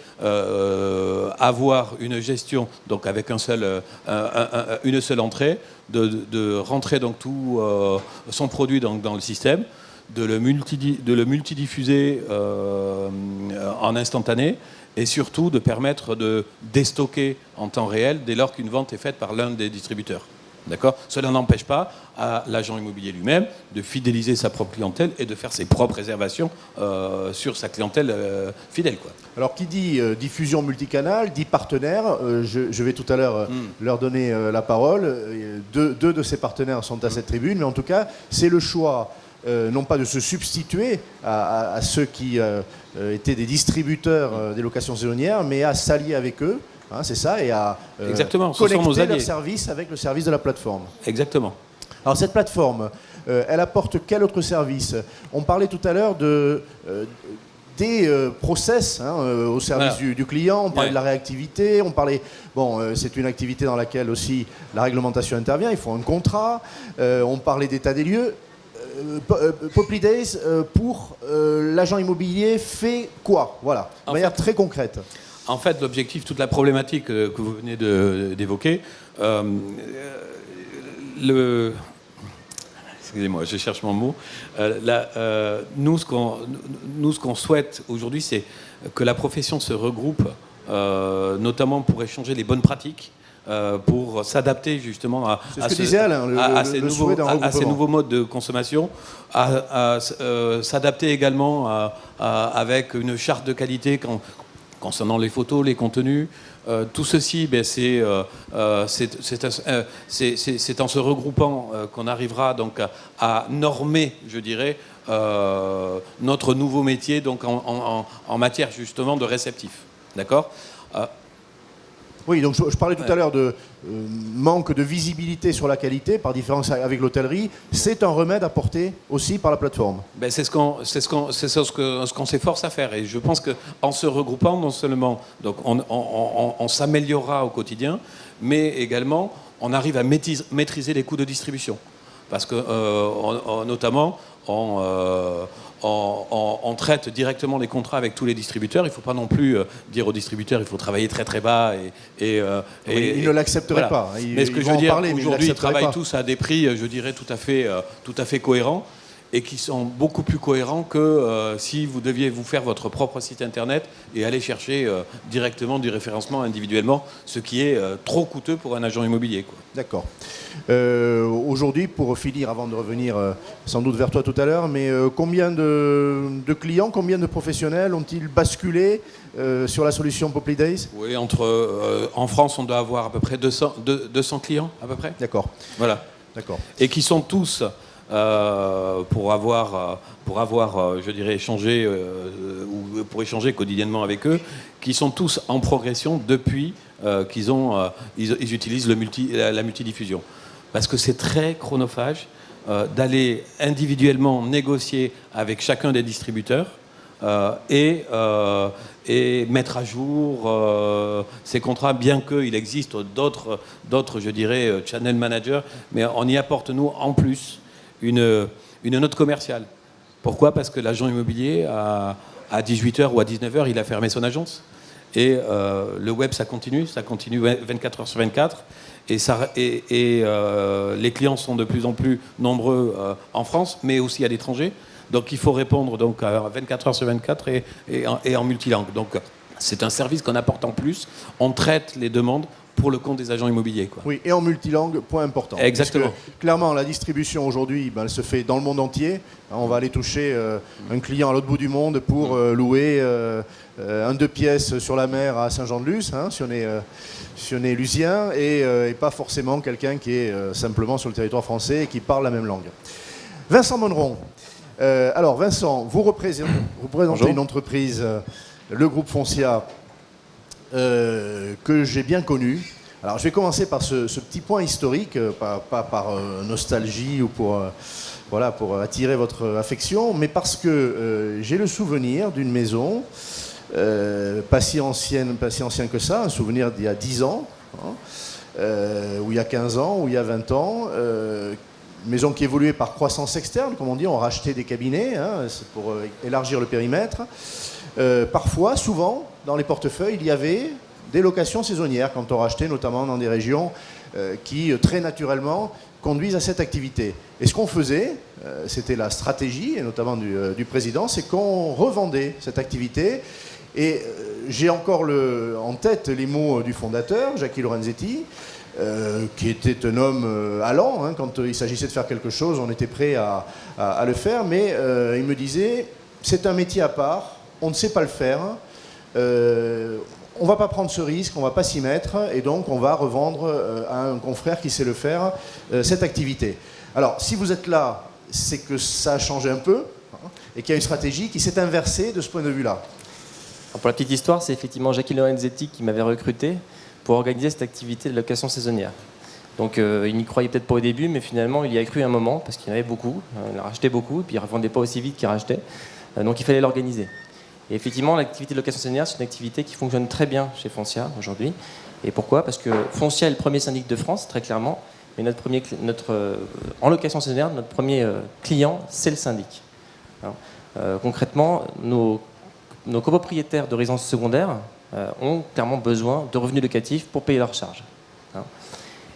avoir une gestion donc avec une seule entrée, de rentrer donc tout son produit dans le système, de le multidiffuser en instantané, et surtout de permettre de déstocker en temps réel dès lors qu'une vente est faite par l'un des distributeurs. D'accord ? Cela n'empêche pas à l'agent immobilier lui-même de fidéliser sa propre clientèle et de faire ses propres réservations sur sa clientèle fidèle, quoi. Alors, qui dit diffusion multicanal, dit partenaire. Je vais tout à l'heure leur donner la parole. Deux de ces partenaires sont à cette tribune, mais en tout cas, c'est le choix non pas de se substituer à ceux qui étaient des distributeurs des locations saisonnières, mais à s'allier avec eux. C'est ça, et à connecter leur service avec le service de la plateforme. Exactement. Alors cette plateforme, elle apporte quel autre service ? On parlait tout à l'heure des process au service du client, on parlait de la réactivité, on parlait... c'est une activité dans laquelle aussi la réglementation intervient, il faut un contrat, on parlait d'état des lieux. Poply Days, pour l'agent immobilier, fait quoi ? Voilà, de manière très concrète. En fait, l'objectif, toute la problématique que vous venez d'évoquer, excusez-moi, je cherche mon mot. Nous, ce qu'on souhaite aujourd'hui, c'est que la profession se regroupe, notamment pour échanger les bonnes pratiques, pour s'adapter justement à ces nouveaux modes de consommation, à s'adapter également avec une charte de qualité concernant les photos, les contenus. Tout ceci, c'est en se regroupant qu'on arrivera donc à normer, je dirais, notre nouveau métier donc en matière justement de réceptif. D'accord ? Oui, donc je parlais tout à l'heure de manque de visibilité sur la qualité par différence avec l'hôtellerie. C'est un remède apporté aussi par la plateforme. Ben, c'est ce qu'on s'efforce à faire. Et je pense qu'en se regroupant, non seulement donc on s'améliorera au quotidien, mais également on arrive à maîtriser les coûts de distribution. Parce que notamment, on traite directement les contrats avec tous les distributeurs. Il ne faut pas non plus dire aux distributeurs il faut travailler très très bas. Ils ne l'accepteraient voilà. pas. Mais ce que je veux dire, aujourd'hui, ils travaillent tous à des prix, je dirais, tout à fait cohérents, et qui sont beaucoup plus cohérents que si vous deviez vous faire votre propre site internet et aller chercher directement du référencement individuellement, ce qui est trop coûteux pour un agent immobilier, quoi. D'accord. Aujourd'hui, pour finir, avant de revenir sans doute vers toi tout à l'heure, mais combien de clients, combien de professionnels ont-ils basculé sur la solution Poply Days? Oui, en France, on doit avoir à peu près 200 clients, à peu près. D'accord. Voilà. D'accord. Et qui sont tous, pour avoir, je dirais, échangé, ou pour échanger quotidiennement avec eux, qui sont tous en progression depuis ils utilisent la multidiffusion. Parce que c'est très chronophage d'aller individuellement négocier avec chacun des distributeurs et mettre à jour ces contrats, bien qu'il existe d'autres, je dirais, channel managers, mais on y apporte, nous, en plus, une note commerciale. Pourquoi? Parce que l'agent immobilier, à 18h ou à 19h, il a fermé son agence. Et le web, ça continue 24 heures sur 24. Et les clients sont de plus en plus nombreux en France, mais aussi à l'étranger. Donc il faut répondre donc, à 24 heures sur 24 et en multilangue. Donc c'est un service qu'on apporte en plus. On traite les demandes pour le compte des agents immobiliers, quoi. Oui, et en multilangue, point important. Exactement. Parce que, clairement, la distribution aujourd'hui, elle se fait dans le monde entier. On va aller toucher un client à l'autre bout du monde pour louer un 2 pièces sur la mer à Saint-Jean-de-Luz, si on est lusien, et pas forcément quelqu'un qui est simplement sur le territoire français et qui parle la même langue. Vincent Monneron. Alors, Vincent, vous représentez une entreprise, le groupe Foncia, que j'ai bien connu. Alors je vais commencer par ce petit point historique, pas par nostalgie ou pour attirer votre affection, mais parce que j'ai le souvenir d'une maison, pas si ancienne que ça, un souvenir d'il y a 10 ans, ou il y a 15 ans, ou il y a 20 ans, une maison qui évoluait par croissance externe, comme on dit, on rachetait des cabinets, c'est pour élargir le périmètre. Parfois, souvent, dans les portefeuilles, il y avait des locations saisonnières quand on rachetait, notamment dans des régions qui, très naturellement, conduisent à cette activité. Et ce qu'on faisait, c'était la stratégie, et notamment du président, c'est qu'on revendait cette activité. Et j'ai encore en tête les mots du fondateur, Jackie Lorenzetti, qui était un homme allant. Quand il s'agissait de faire quelque chose, on était prêt à le faire. Mais il me disait, c'est un métier à part, on ne sait pas le faire. On ne va pas prendre ce risque, on ne va pas s'y mettre, et donc on va revendre à un confrère qui sait le faire cette activité. Alors, si vous êtes là, c'est que ça a changé un peu, et qu'il y a une stratégie qui s'est inversée de ce point de vue-là. Pour la petite histoire, c'est effectivement Jackie Lorenzetti qui m'avait recruté pour organiser cette activité de location saisonnière. Donc il n'y croyait peut-être pas au début, mais finalement il y a cru un moment, parce qu'il y en avait beaucoup, il en rachetait beaucoup, et puis il ne revendait pas aussi vite qu'il rachetait, donc il fallait l'organiser. Et effectivement, l'activité de location saisonnière, c'est une activité qui fonctionne très bien chez Foncia aujourd'hui. Et pourquoi? Parce que Foncia est le premier syndic de France, très clairement, mais en location saisonnière, notre premier client, c'est le syndic. Concrètement, nos copropriétaires de résidences secondaires ont clairement besoin de revenus locatifs pour payer leurs charges.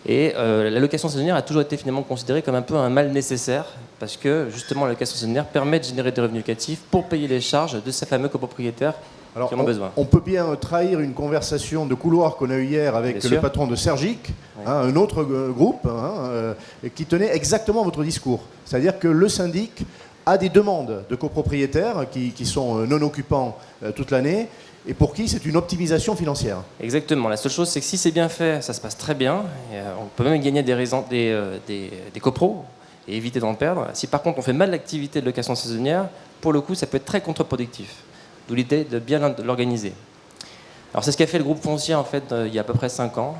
Et la location saisonnière a toujours été finalement considérée comme un peu un mal nécessaire, parce que justement la location saisonnière permet de générer des revenus locatifs pour payer les charges de ces fameux copropriétaires qui en ont besoin. On peut bien trahir une conversation de couloir qu'on a eue hier avec le patron de Sergic, un autre groupe, qui tenait exactement votre discours. C'est-à-dire que le syndic a des demandes de copropriétaires qui sont non occupants toute l'année, et pour qui c'est une optimisation financière. Exactement. La seule chose, c'est que si c'est bien fait, ça se passe très bien. Et, on peut même gagner des copros et éviter d'en perdre. Si par contre on fait mal l'activité de location saisonnière, pour le coup, ça peut être très contre-productif. D'où l'idée de bien l'organiser. Alors c'est ce qu'a fait le groupe foncier en fait il y a à peu près 5 ans,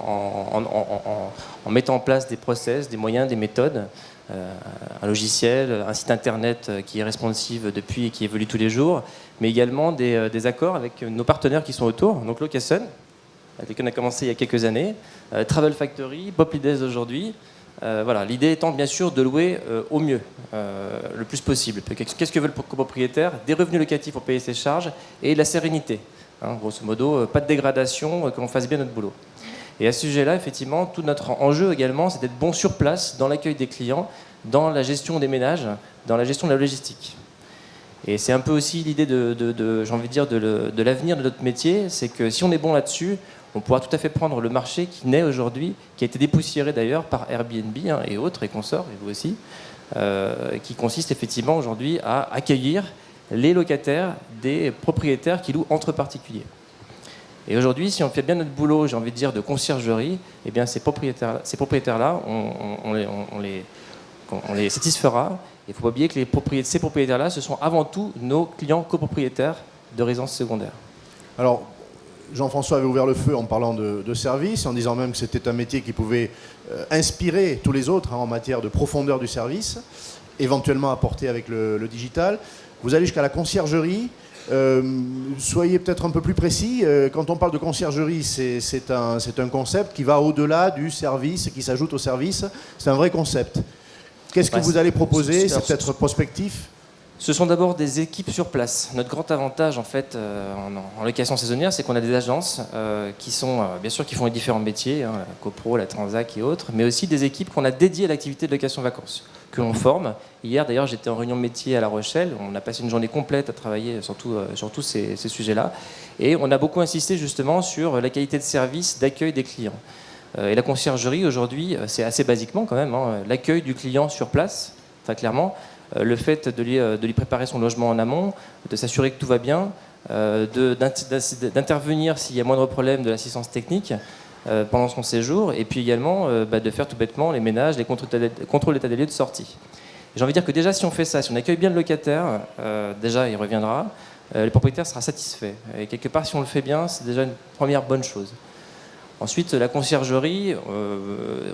en mettant en place des process, des moyens, des méthodes, un logiciel, un site internet qui est responsive depuis et qui évolue tous les jours, mais également des accords avec nos partenaires qui sont autour, donc Location, avec qui on a commencé il y a quelques années, Travel Factory, Poplides aujourd'hui. Voilà, l'idée étant bien sûr de louer au mieux, le plus possible. Qu'est-ce que veut le copropriétaire? Des revenus locatifs pour payer ses charges et de la sérénité. Hein, grosso modo, pas de dégradation, qu'on fasse bien notre boulot. Et à ce sujet-là, effectivement, tout notre enjeu également, c'est d'être bon sur place, dans l'accueil des clients, dans la gestion des ménages, dans la gestion de la logistique. Et c'est un peu aussi l'idée j'ai envie de dire, de l'avenir de notre métier, c'est que si on est bon là-dessus, on pourra tout à fait prendre le marché qui naît aujourd'hui, qui a été dépoussiéré d'ailleurs par Airbnb et autres, et consorts, et vous aussi, qui consiste effectivement aujourd'hui à accueillir les locataires des propriétaires qui louent entre particuliers. Et aujourd'hui, si on fait bien notre boulot, j'ai envie de dire, de conciergerie, eh bien ces propriétaires-là, on les satisfera. Il ne faut pas oublier que ces propriétaires-là, ce sont avant tout nos clients copropriétaires de résidences secondaires. Alors, Jean-François avait ouvert le feu en parlant de service, en disant même que c'était un métier qui pouvait inspirer tous les autres en matière de profondeur du service, éventuellement apporté avec le digital. Vous allez jusqu'à la conciergerie. Soyez peut-être un peu plus précis. Quand on parle de conciergerie, c'est un concept qui va au-delà du service, qui s'ajoute au service. C'est un vrai concept. Qu'est-ce que vous allez proposer? C'est peut-être prospectif? Ce sont d'abord des équipes sur place. Notre grand avantage en fait en location saisonnière, c'est qu'on a des agences qui sont bien sûr qui font les différents métiers, la copro, la transac et autres, mais aussi des équipes qu'on a dédiées à l'activité de location vacances, que l'on forme. Hier d'ailleurs j'étais en réunion métier à La Rochelle, on a passé une journée complète à travailler sur tous ces sujets-là, et on a beaucoup insisté justement sur la qualité de service, d'accueil des clients. Et la conciergerie aujourd'hui, c'est assez basiquement quand même, l'accueil du client sur place, très clairement. Le fait de lui préparer son logement en amont, de s'assurer que tout va bien, d'intervenir s'il y a moindre problème de l'assistance technique pendant son séjour, et puis également de faire tout bêtement les ménages, les contrôles d'état des lieux de sortie. J'ai envie de dire que déjà si on fait ça, si on accueille bien le locataire, déjà il reviendra, le propriétaire sera satisfait. Et quelque part si on le fait bien, c'est déjà une première bonne chose. Ensuite, la conciergerie,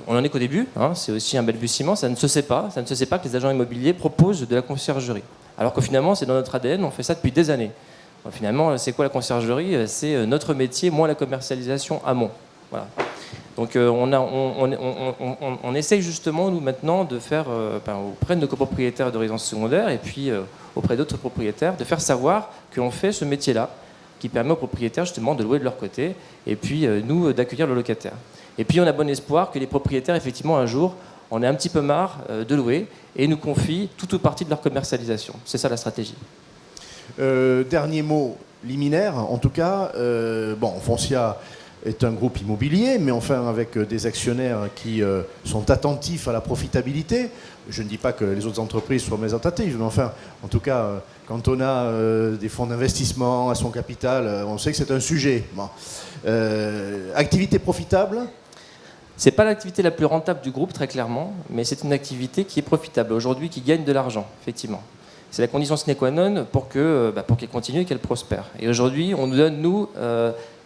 on n'en est qu'au début, c'est aussi un balbutiement, ça ne se sait pas que les agents immobiliers proposent de la conciergerie. Alors que finalement, c'est dans notre ADN, on fait ça depuis des années. Donc, finalement, c'est quoi la conciergerie? C'est notre métier, moins la commercialisation amont. Voilà. Donc on essaye justement, nous, maintenant, de faire, auprès de nos copropriétaires de résidences secondaires et puis auprès d'autres propriétaires, de faire savoir que l'on fait ce métier-là, qui permet aux propriétaires justement de louer de leur côté et puis nous d'accueillir le locataire. Et puis on a bon espoir que les propriétaires effectivement un jour en aient un petit peu marre de louer et nous confient tout ou partie de leur commercialisation. C'est ça la stratégie. Dernier mot liminaire, en tout cas, Foncia est un groupe immobilier, mais enfin avec des actionnaires qui sont attentifs à la profitabilité. Je ne dis pas que les autres entreprises soient mésattentives, mais enfin, en tout cas, quand on a des fonds d'investissement à son capital, on sait que c'est un sujet. Bon. Activité profitable? C'est pas l'activité la plus rentable du groupe, très clairement, mais c'est une activité qui est profitable aujourd'hui, qui gagne de l'argent, effectivement. C'est la condition sine qua non pour qu'elle continue et qu'elle prospère. Et aujourd'hui, on nous donne, nous,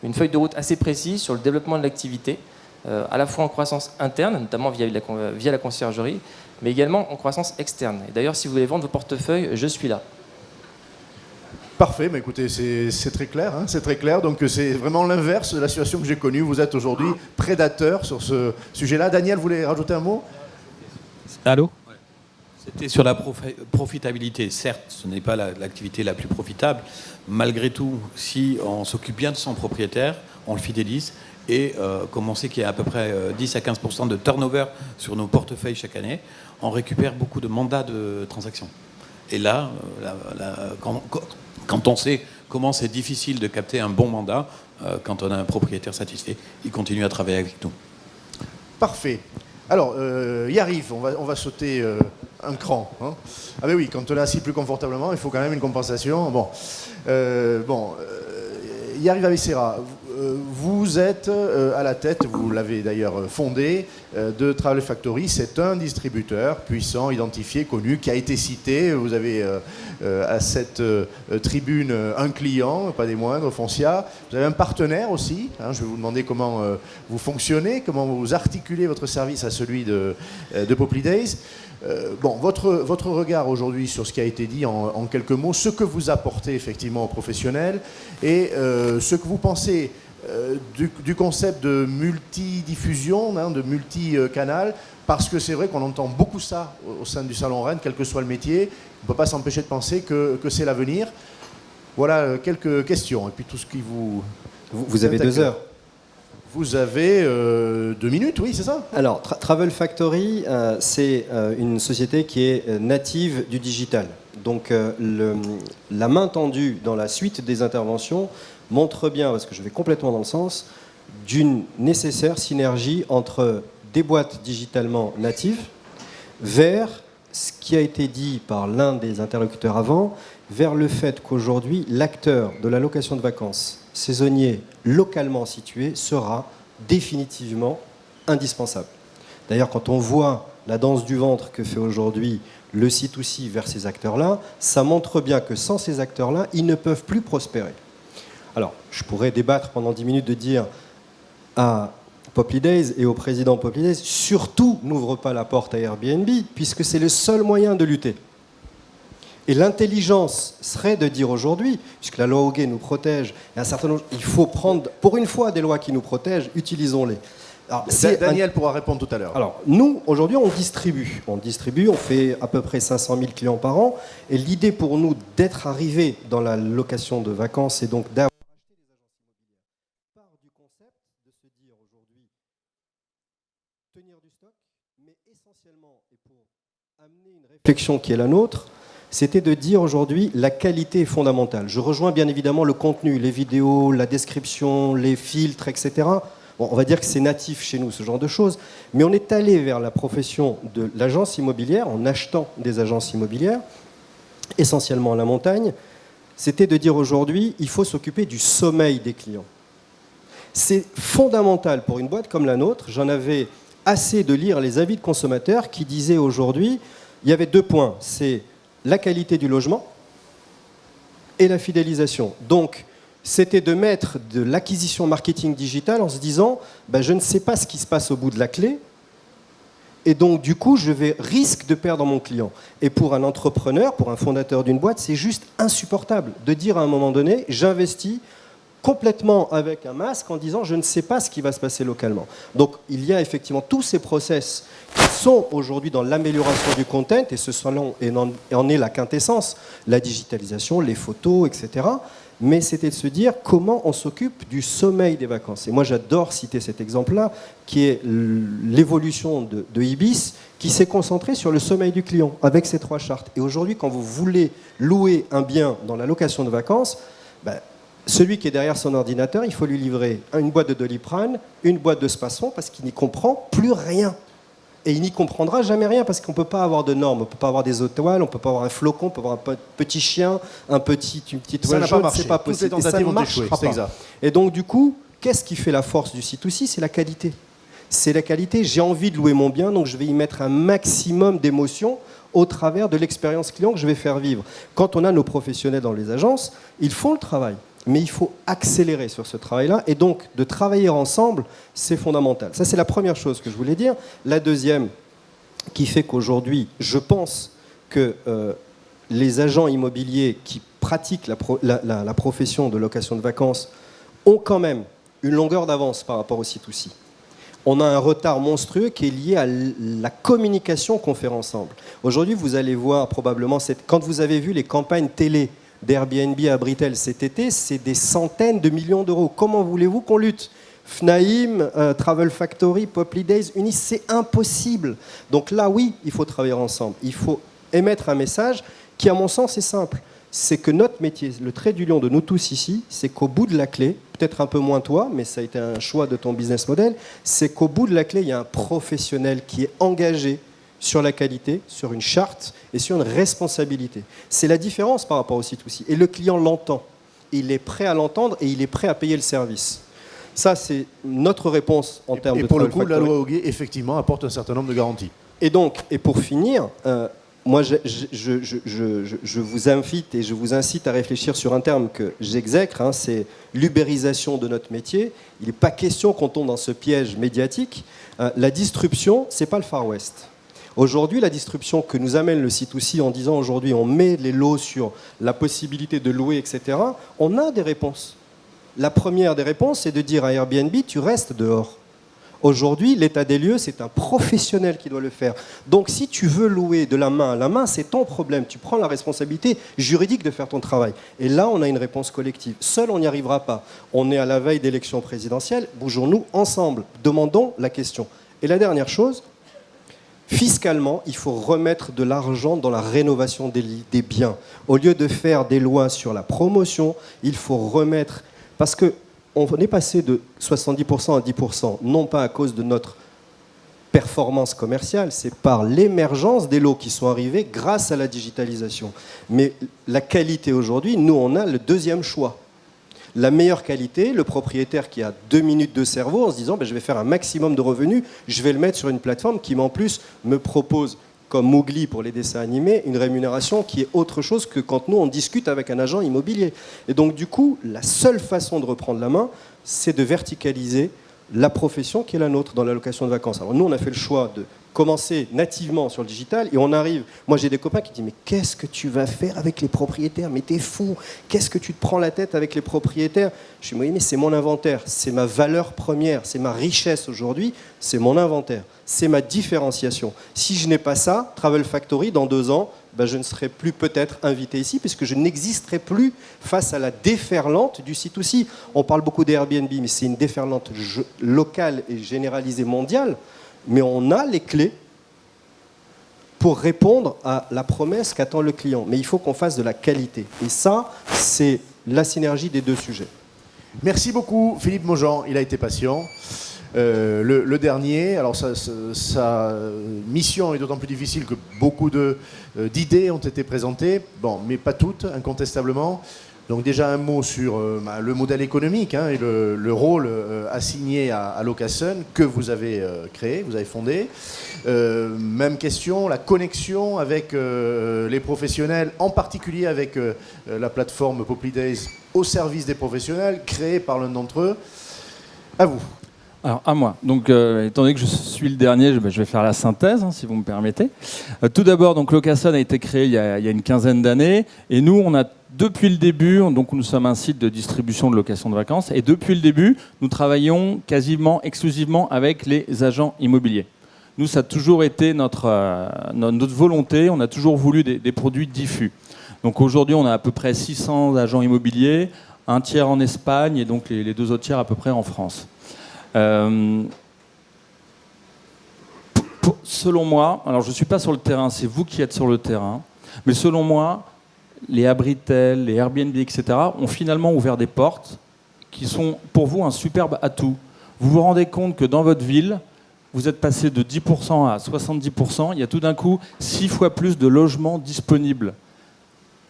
une feuille de route assez précise sur le développement de l'activité, à la fois en croissance interne, notamment via la conciergerie, mais également en croissance externe. Et d'ailleurs, si vous voulez vendre vos portefeuilles, je suis là. Parfait, mais écoutez, c'est très clair, c'est très clair. Donc c'est vraiment l'inverse de la situation que j'ai connue. Vous êtes aujourd'hui prédateur sur ce sujet-là. Daniel, vous voulez rajouter un mot? Allô? C'était sur la profitabilité. Certes, ce n'est pas l'activité la plus profitable. Malgré tout, si on s'occupe bien de son propriétaire, on le fidélise. Et comme on sait qu'il y a à peu près 10 à 15% de turnover sur nos portefeuilles chaque année, on récupère beaucoup de mandats de transaction. Et là, quand on sait comment c'est difficile de capter un bon mandat, quand on a un propriétaire satisfait, il continue à travailler avec nous. Parfait. Alors, y arrive, on va sauter un cran. Ah ben oui, quand on est assis plus confortablement, il faut quand même une compensation. Y arrive à Becerra. vous êtes à la tête, vous l'avez d'ailleurs fondé, de Travel Factory. C'est un distributeur puissant, identifié, connu, qui a été cité. Vous avez à cette tribune un client, pas des moindres, Foncia. Vous avez un partenaire aussi. Hein, je vais vous demander comment vous fonctionnez, comment vous articulez votre service à celui de Poppy Days. Bon, votre regard aujourd'hui sur ce qui a été dit en quelques mots, ce que vous apportez effectivement aux professionnels et ce que vous pensez du concept de multidiffusion, hein, de multicanal, parce que c'est vrai qu'on entend beaucoup ça au sein du Salon Rennes, quel que soit le métier. On ne peut pas s'empêcher de penser que c'est l'avenir. Voilà quelques questions et puis tout ce qui vous... Vous avez 2 heures. Vous avez 2 minutes, oui, c'est ça? Alors, Travel Factory, c'est une société qui est native du digital. Donc, la main tendue dans la suite des interventions montre bien, parce que je vais complètement dans le sens, d'une nécessaire synergie entre des boîtes digitalement natives vers ce qui a été dit par l'un des interlocuteurs avant, vers le fait qu'aujourd'hui, l'acteur de la location de vacances saisonnier localement situé sera définitivement indispensable. D'ailleurs, quand on voit la danse du ventre que fait aujourd'hui le C2C vers ces acteurs-là, ça montre bien que sans ces acteurs-là, ils ne peuvent plus prospérer. Alors, je pourrais débattre pendant 10 minutes de dire à Poppy Days et au président Poppy Days, surtout n'ouvre pas la porte à Airbnb, puisque c'est le seul moyen de lutter. Et l'intelligence serait de dire aujourd'hui, puisque la loi Hoguet nous protège, et un certain nombre, il faut prendre pour une fois des lois qui nous protègent, utilisons-les. Alors, Daniel pourra répondre tout à l'heure. Alors, nous, aujourd'hui, on distribue. On fait à peu près 500 000 clients par an. Et l'idée pour nous d'être arrivés dans la location de vacances, et donc d'avoir acheté des agences immobilières, part du concept de se dire aujourd'hui, tenir du stock, mais essentiellement, et pour amener une réflexion qui est la nôtre, c'était de dire aujourd'hui la qualité est fondamentale. Je rejoins bien évidemment le contenu, les vidéos, la description, les filtres, etc. Bon, on va dire que c'est natif chez nous, ce genre de choses. Mais on est allé vers la profession de l'agence immobilière en achetant des agences immobilières, essentiellement à la montagne. C'était de dire aujourd'hui, il faut s'occuper du sommeil des clients. C'est fondamental pour une boîte comme la nôtre. J'en avais assez de lire les avis de consommateurs qui disaient aujourd'hui, il y avait 2 points. C'est la qualité du logement et la fidélisation. Donc, c'était de mettre de l'acquisition marketing digital en se disant je ne sais pas ce qui se passe au bout de la clé et donc du coup je risque de perdre mon client. Et pour un entrepreneur, pour un fondateur d'une boîte, c'est juste insupportable de dire à un moment donné j'investis complètement avec un masque en disant je ne sais pas ce qui va se passer localement. Donc il y a effectivement tous ces process qui sont aujourd'hui dans l'amélioration du content et ce salon en est la quintessence, la digitalisation, les photos, etc. Mais c'était de se dire comment on s'occupe du sommeil des vacances. Et moi, j'adore citer cet exemple-là, qui est l'évolution de Ibis, qui s'est concentrée sur le sommeil du client, avec ces 3 chartes. Et aujourd'hui, quand vous voulez louer un bien dans la location de vacances, celui qui est derrière son ordinateur, il faut lui livrer une boîte de Doliprane, une boîte de Spasson, parce qu'il n'y comprend plus rien. Et il n'y comprendra jamais rien parce qu'on ne peut pas avoir de normes, on ne peut pas avoir des étoiles, on ne peut pas avoir un flocon, on peut avoir un petit chien, une petite toile jaune, c'est pas possible. Et ça ne marchera pas. Et donc du coup, qu'est-ce qui fait la force du C2C? C'est la qualité. C'est la qualité, j'ai envie de louer mon bien, donc je vais y mettre un maximum d'émotion au travers de l'expérience client que je vais faire vivre. Quand on a nos professionnels dans les agences, ils font le travail. Mais il faut accélérer sur ce travail-là. Et donc, de travailler ensemble, c'est fondamental. Ça, c'est la première chose que je voulais dire. La deuxième, qui fait qu'aujourd'hui, je pense que les agents immobiliers qui pratiquent la profession de location de vacances ont quand même une longueur d'avance par rapport au C2C. On a un retard monstrueux qui est lié à la communication qu'on fait ensemble. Aujourd'hui, vous allez voir probablement, quand vous avez vu les campagnes télé d'Airbnb à Britel cet été, c'est des centaines de millions d'euros. Comment voulez-vous qu'on lutte? Fnaïm, Travel Factory, Poppy Days, Unis, c'est impossible. Donc là, oui, il faut travailler ensemble. Il faut émettre un message qui, à mon sens, est simple. C'est que notre métier, le trait du lion de nous tous ici, c'est qu'au bout de la clé, peut-être un peu moins toi, mais ça a été un choix de ton business model, c'est qu'au bout de la clé, il y a un professionnel qui est engagé sur la qualité, sur une charte et sur une responsabilité. C'est la différence par rapport au C2C. Et le client l'entend. Il est prêt à l'entendre et il est prêt à payer le service. Ça, c'est notre réponse en termes de Et pour le travel coup, la factory. loi Hoguet, effectivement, apporte un certain nombre de garanties. Et donc, et pour finir, moi, je vous invite et je vous incite à réfléchir sur un terme que j'exècre, hein, c'est l'ubérisation de notre métier. Il n'est pas question qu'on tombe dans ce piège médiatique. La disruption, c'est pas le Far West. Aujourd'hui, la disruption que nous amène le C2C en disant aujourd'hui on met les lots sur la possibilité de louer, etc., on a des réponses. La première des réponses, c'est de dire à Airbnb, tu restes dehors. Aujourd'hui, l'état des lieux, c'est un professionnel qui doit le faire. Donc si tu veux louer de la main à la main, c'est ton problème. Tu prends la responsabilité juridique de faire ton travail. Et là, on a une réponse collective. Seul, on n'y arrivera pas. On est à la veille d'élections présidentielles. Bougeons-nous ensemble. Demandons la question. Et la dernière chose, fiscalement, il faut remettre de l'argent dans la rénovation des biens. Au lieu de faire des lois sur la promotion, il faut remettre... Parce qu'on est passé de 70% à 10%, non pas à cause de notre performance commerciale, c'est par l'émergence des lots qui sont arrivés grâce à la digitalisation. Mais la qualité aujourd'hui, nous, on a le deuxième choix. La meilleure qualité, le propriétaire qui a 2 minutes de cerveau en se disant je vais faire un maximum de revenus, je vais le mettre sur une plateforme qui en plus me propose, comme Mowgli pour les dessins animés, une rémunération qui est autre chose que quand nous on discute avec un agent immobilier. Et donc du coup, la seule façon de reprendre la main, c'est de verticaliser la profession qui est la nôtre dans la location de vacances. Alors nous, on a fait le choix de commencer nativement sur le digital et on arrive... Moi, j'ai des copains qui disent « Mais qu'est-ce que tu vas faire avec les propriétaires ? Mais t'es fou! Qu'est-ce que tu te prends la tête avec les propriétaires ?» Je dis « Oui, mais c'est mon inventaire, c'est ma valeur première, c'est ma richesse aujourd'hui, c'est mon inventaire, c'est ma différenciation. Si je n'ai pas ça, Travel Factory, dans 2 ans, je ne serai plus peut-être invité ici puisque je n'existerai plus face à la déferlante du C2C. On parle beaucoup d'Airbnb, mais c'est une déferlante locale et généralisée mondiale. Mais on a les clés pour répondre à la promesse qu'attend le client. Mais il faut qu'on fasse de la qualité. Et ça, c'est la synergie des 2 sujets. Merci beaucoup, Philippe Maujean. Il a été patient. Le dernier, alors sa mission est d'autant plus difficile que beaucoup d'idées ont été présentées, mais pas toutes, incontestablement. Donc déjà un mot sur le modèle économique et le rôle assigné à Locasun que vous avez créé, vous avez fondé. Même question, la connexion avec les professionnels, en particulier avec la plateforme Poply Days au service des professionnels, créée par l'un d'entre eux. À vous. Alors, à moi. Donc, étant donné que je suis le dernier, je vais faire la synthèse, si vous me permettez. Tout d'abord, donc, Locasun a été créé il y a une quinzaine d'années. Et nous, on a, depuis le début, donc nous sommes un site de distribution de location de vacances. Et depuis le début, nous travaillons quasiment exclusivement avec les agents immobiliers. Nous, ça a toujours été notre volonté. On a toujours voulu des produits diffus. Donc, aujourd'hui, on a à peu près 600 agents immobiliers, un tiers en Espagne et donc les 2 autres tiers à peu près en France. Selon moi, alors je ne suis pas sur le terrain, c'est vous qui êtes sur le terrain, mais selon moi, les Abritel, les Airbnb, etc. ont finalement ouvert des portes qui sont pour vous un superbe atout. Vous vous rendez compte que dans votre ville, vous êtes passé de 10% à 70%, il y a tout d'un coup 6 fois plus de logements disponibles,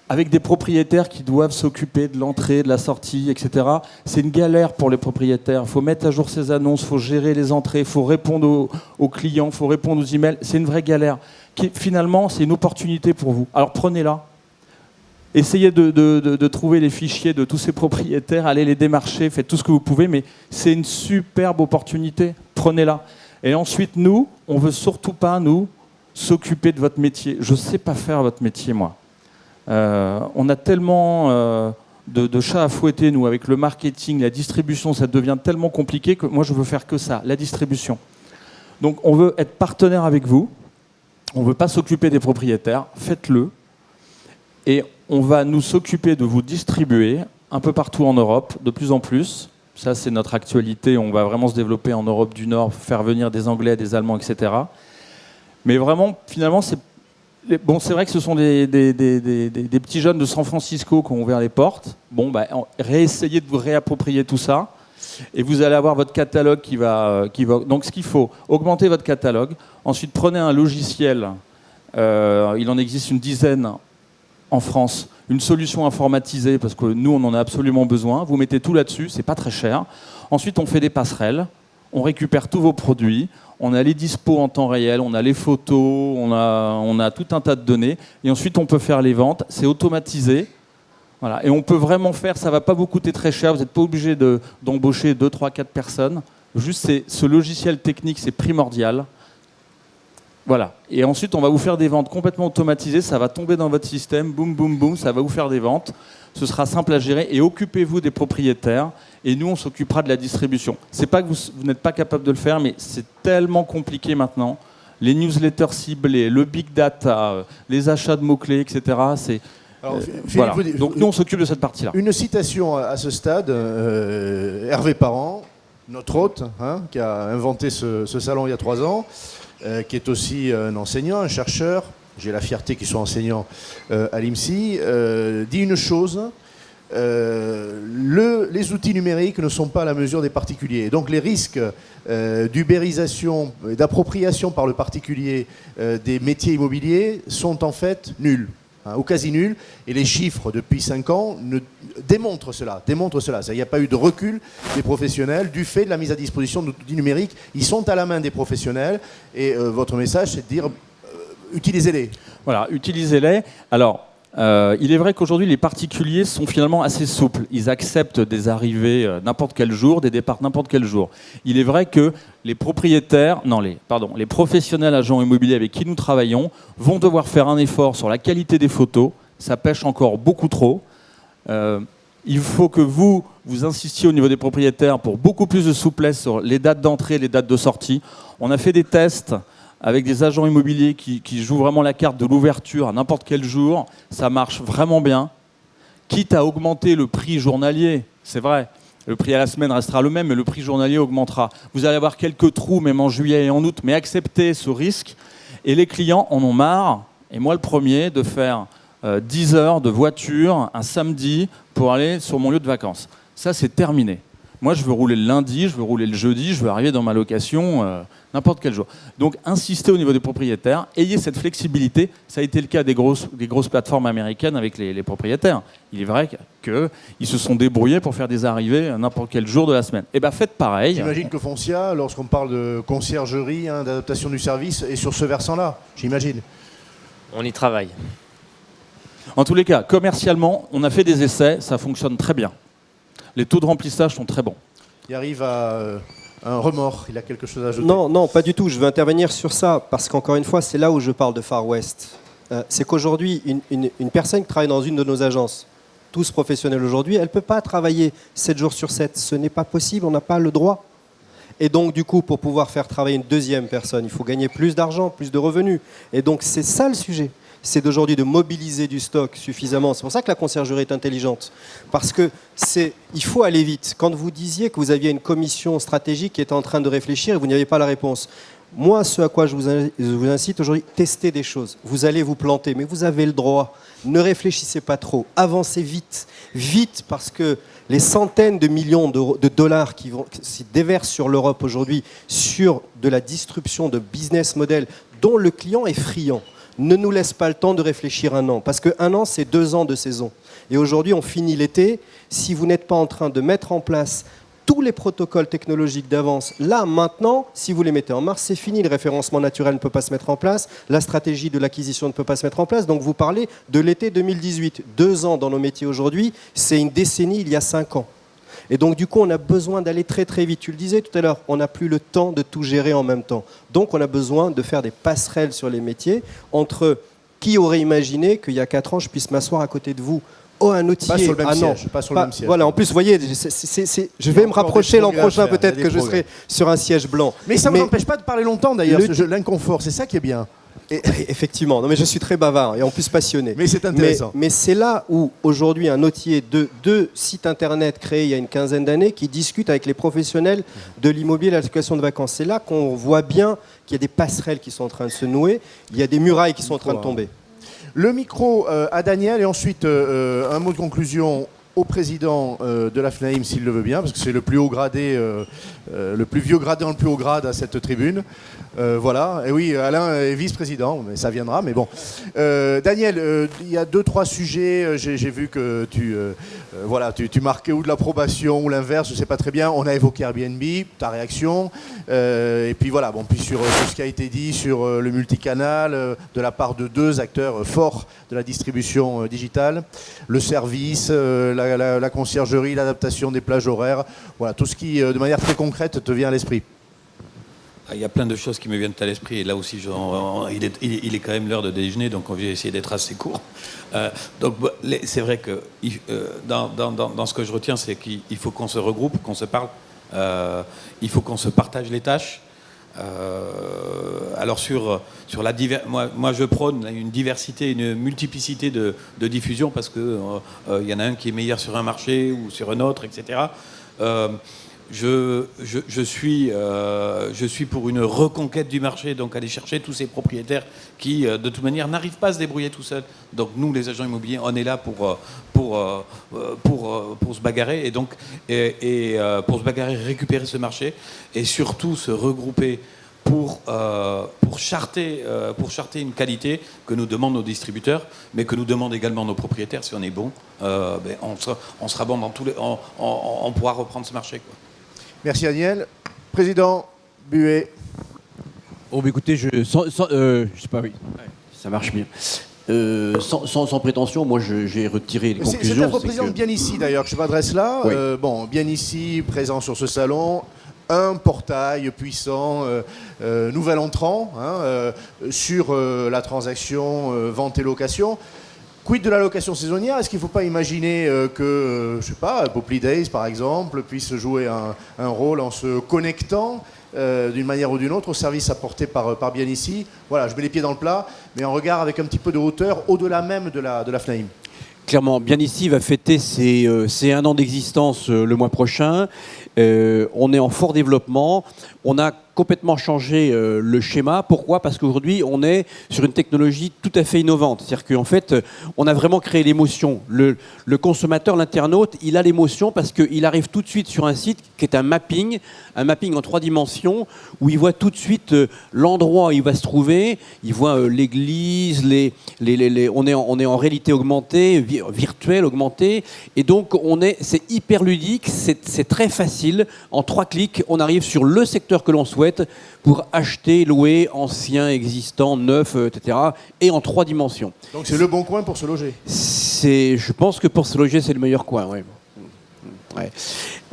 avec des propriétaires qui doivent s'occuper de l'entrée, de la sortie, etc. C'est une galère pour les propriétaires. Il faut mettre à jour ces annonces, il faut gérer les entrées, il faut répondre aux clients, il faut répondre aux emails. C'est une vraie galère. Finalement, c'est une opportunité pour vous. Alors prenez-la. Essayez de trouver les fichiers de tous ces propriétaires, allez les démarcher, faites tout ce que vous pouvez, mais c'est une superbe opportunité. Prenez-la. Et ensuite, nous, on ne veut surtout pas, nous, s'occuper de votre métier. Je ne sais pas faire votre métier, moi. On a tellement de chats à fouetter, nous, avec le marketing, la distribution, ça devient tellement compliqué que moi, je veux faire que ça, la distribution. Donc, on veut être partenaire avec vous, on ne veut pas s'occuper des propriétaires, faites-le, et on va nous s'occuper de vous distribuer un peu partout en Europe, de plus en plus. Ça, c'est notre actualité, on va vraiment se développer en Europe du Nord, faire venir des Anglais, des Allemands, etc. Mais vraiment, finalement, c'est vrai que ce sont des petits jeunes de San Francisco qui ont ouvert les portes. Réessayez de vous réapproprier tout ça. Et vous allez avoir votre catalogue qui va... Donc, ce qu'il faut, augmenter votre catalogue. Ensuite, prenez un logiciel. Il en existe une dizaine en France. une solution informatisée, parce que nous, on en a absolument besoin. Vous mettez tout là-dessus, c'est pas très cher. Ensuite, on fait des passerelles, on récupère tous vos produits, on a les dispos en temps réel, on a les photos, on a tout un tas de données, et ensuite, on peut faire les ventes. C'est automatisé. Voilà. Et on peut vraiment faire, ça ne va pas vous coûter très cher, vous n'êtes pas obligé d'embaucher 2, 3, 4 personnes. Juste, ce logiciel technique, c'est primordial. Voilà. Et ensuite, on va vous faire des ventes complètement automatisées, ça va tomber dans votre système, boum, boum, boum, ça va vous faire des ventes. Ce sera simple à gérer et occupez-vous des propriétaires et nous, on s'occupera de la distribution. C'est pas que vous n'êtes pas capable de le faire, mais c'est tellement compliqué maintenant. Les newsletters ciblés, le big data, les achats de mots-clés, etc. Alors, voilà. Philippe, Donc nous, on s'occupe de cette partie-là. Une citation à ce stade, Hervé Parent, notre hôte, hein, qui a inventé ce salon il y a 3 ans, qui est aussi un enseignant, un chercheur, j'ai la fierté qu'il soit enseignant à l'IMSI, dit une chose, les outils numériques ne sont pas à la mesure des particuliers. Donc les risques d'ubérisation et d'appropriation par le particulier des métiers immobiliers sont en fait nuls. Ou quasi nul, et les chiffres depuis 5 ans démontrent cela. Il n'y a pas eu de recul des professionnels du fait de la mise à disposition d'outils numériques. Ils sont à la main des professionnels, et votre message, c'est de dire utilisez-les. Voilà, utilisez-les. Alors, il est vrai qu'aujourd'hui, les particuliers sont finalement assez souples. Ils acceptent des arrivées n'importe quel jour, des départs n'importe quel jour. Il est vrai que les les professionnels agents immobiliers avec qui nous travaillons vont devoir faire un effort sur la qualité des photos. Ça pêche encore beaucoup trop. Il faut que vous insistiez au niveau des propriétaires pour beaucoup plus de souplesse sur les dates d'entrée et les dates de sortie. On a fait des tests avec des agents immobiliers qui jouent vraiment la carte de l'ouverture à n'importe quel jour. Ça marche vraiment bien. Quitte à augmenter le prix journalier, c'est vrai. Le prix à la semaine restera le même, mais le prix journalier augmentera. Vous allez avoir quelques trous, même en juillet et en août, mais acceptez ce risque. Et les clients en ont marre, et moi le premier, de faire 10 heures de voiture un samedi pour aller sur mon lieu de vacances. Ça, c'est terminé. Moi, je veux rouler le lundi, je veux rouler le jeudi, je veux arriver dans ma location n'importe quel jour. Donc, insistez au niveau des propriétaires, ayez cette flexibilité. Ça a été le cas des grosses plateformes américaines avec les propriétaires. Il est vrai qu'ils se sont débrouillés pour faire des arrivées à n'importe quel jour de la semaine. Eh bien, faites pareil. J'imagine que Foncia, lorsqu'on parle de conciergerie, d'adaptation du service, est sur ce versant-là, j'imagine. On y travaille. En tous les cas, commercialement, on a fait des essais, ça fonctionne très bien. Les taux de remplissage sont très bons. Il arrive à un remords, il a quelque chose à ajouter. Non, pas du tout. Je veux intervenir sur ça parce qu'encore une fois, c'est là où je parle de Far West. C'est qu'aujourd'hui, une personne qui travaille dans une de nos agences, tous professionnels aujourd'hui, elle ne peut pas travailler 7 jours sur 7. Ce n'est pas possible, on n'a pas le droit. Et donc, du coup, pour pouvoir faire travailler une deuxième personne, il faut gagner plus d'argent, plus de revenus. Et donc, c'est ça le sujet. C'est d'aujourd'hui de mobiliser du stock suffisamment. C'est pour ça que la conciergerie est intelligente. Parce que il faut aller vite. Quand vous disiez que vous aviez une commission stratégique qui était en train de réfléchir et vous n'y avez pas la réponse. Moi, ce à quoi je vous incite aujourd'hui, testez des choses. Vous allez vous planter, mais vous avez le droit. Ne réfléchissez pas trop. Avancez vite. Vite, parce que les centaines de millions de dollars qui se déversent sur l'Europe aujourd'hui sur de la disruption de business model dont le client est friand, ne nous laisse pas le temps de réfléchir 1 an. Parce que 1 an, c'est 2 ans de saison. Et aujourd'hui, on finit l'été. Si vous n'êtes pas en train de mettre en place tous les protocoles technologiques d'avance, là, maintenant, si vous les mettez en marche, c'est fini. Le référencement naturel ne peut pas se mettre en place. La stratégie de l'acquisition ne peut pas se mettre en place. Donc, vous parlez de l'été 2018. 2 ans dans nos métiers aujourd'hui, c'est une décennie il y a 5 ans. Et donc, du coup, on a besoin d'aller très, très vite. Tu le disais tout à l'heure, on n'a plus le temps de tout gérer en même temps. Donc, on a besoin de faire des passerelles sur les métiers entre qui aurait imaginé qu'il y a 4 ans, je puisse m'asseoir à côté de vous. Oh, un outil. Pas sur le même siège. Pas sur le même siège. Voilà, en plus, vous voyez, je vais me rapprocher l'an prochain, peut-être que je serai sur un siège blanc. Mais ça ne vous empêche pas de parler longtemps, d'ailleurs, l'inconfort. C'est ça qui est bien. Effectivement, non, mais je suis très bavard et en plus passionné. Mais c'est intéressant. Mais c'est là où aujourd'hui un notier de 2 sites internet créés il y a une quinzaine d'années qui discutent avec les professionnels de l'immobilier et de la location de vacances. C'est là qu'on voit bien qu'il y a des passerelles qui sont en train de se nouer, il y a des murailles qui sont en train de tomber. Le micro à Daniel et ensuite un mot de conclusion au président de la FNAIM s'il le veut bien, parce que c'est le plus haut gradé, le plus vieux gradé en le plus haut grade à cette tribune. Voilà, et oui, Alain est vice-président, mais ça viendra, mais bon. Daniel, il y a 2-3 sujets, j'ai vu que tu marquais ou de l'approbation ou l'inverse, je ne sais pas très bien. On a évoqué Airbnb, ta réaction, et puis voilà, bon, puis sur tout ce qui a été dit sur le multicanal, de la part de 2 acteurs forts de la distribution digitale, le service, la conciergerie, l'adaptation des plages horaires, voilà, tout ce qui, de manière très concrète, te vient à l'esprit. Il y a plein de choses qui me viennent à l'esprit, et là aussi, il est quand même l'heure de déjeuner, donc on va essayer d'être assez court. Donc c'est vrai que dans ce que je retiens, c'est qu'il faut qu'on se regroupe, qu'on se parle, il faut qu'on se partage les tâches. Alors moi je prône une diversité, une multiplicité de diffusion, parce que il y en a un qui est meilleur sur un marché ou sur un autre, etc. Je suis pour une reconquête du marché, donc aller chercher tous ces propriétaires qui, de toute manière, n'arrivent pas à se débrouiller tout seuls. Donc nous, les agents immobiliers, on est là pour se bagarrer, et donc pour se bagarrer, récupérer ce marché, et surtout se regrouper pour charter une qualité que nous demandent nos distributeurs, mais que nous demandent également nos propriétaires. Si on est bon, on sera bon dans on pourra reprendre ce marché, quoi. Merci Daniel. Président Buet. Oh, mais écoutez, je sais pas, oui, ça marche bien. Sans prétention, moi j'ai retiré les conclusions. C'est un représentant bien ici d'ailleurs que je m'adresse là. Oui. Bien ici, présent sur ce salon, un portail puissant, nouvel entrant sur la transaction vente et location. Quid de la location saisonnière? Est-ce qu'il ne faut pas imaginer que, je sais pas, Poply Days par exemple, puisse jouer un rôle en se connectant d'une manière ou d'une autre au service apporté par Bien Ici? Voilà, je mets les pieds dans le plat, mais en regard avec un petit peu de hauteur au-delà même de la FNAIM. Clairement, Bien Ici va fêter ses 1 an d'existence le mois prochain. On est en fort développement. On a complètement changé le schéma. Pourquoi? Parce qu'aujourd'hui, on est sur une technologie tout à fait innovante. C'est-à-dire qu'en fait, on a vraiment créé l'émotion. Le consommateur, l'internaute, il a l'émotion parce qu'il arrive tout de suite sur un site qui est un mapping en 3 dimensions, où il voit tout de suite l'endroit où il va se trouver. Il voit l'église, on est en réalité augmentée, virtuelle, augmentée. Et donc, c'est hyper ludique, c'est très facile. En 3 clics, on arrive sur le secteur que l'on souhaite pour acheter, louer, ancien, existant, neuf, etc. Et en 3 dimensions. Donc c'est le bon coin pour se loger. Je pense que pour se loger, c'est le meilleur coin, oui. Ouais.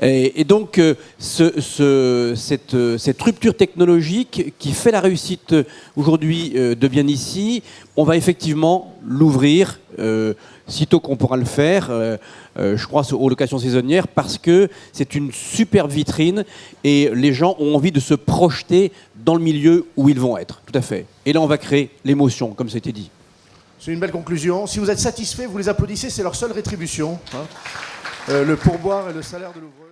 Et donc, cette rupture technologique qui fait la réussite aujourd'hui de Bien Ici, on va effectivement l'ouvrir sitôt qu'on pourra le faire, je crois, aux locations saisonnières, parce que c'est une super vitrine et les gens ont envie de se projeter dans le milieu où ils vont être. Tout à fait. Et là, on va créer l'émotion, comme c'était dit. C'est une belle conclusion. Si vous êtes satisfait, vous les applaudissez, c'est leur seule rétribution. Le pourboire et le salaire de l'ouvreur.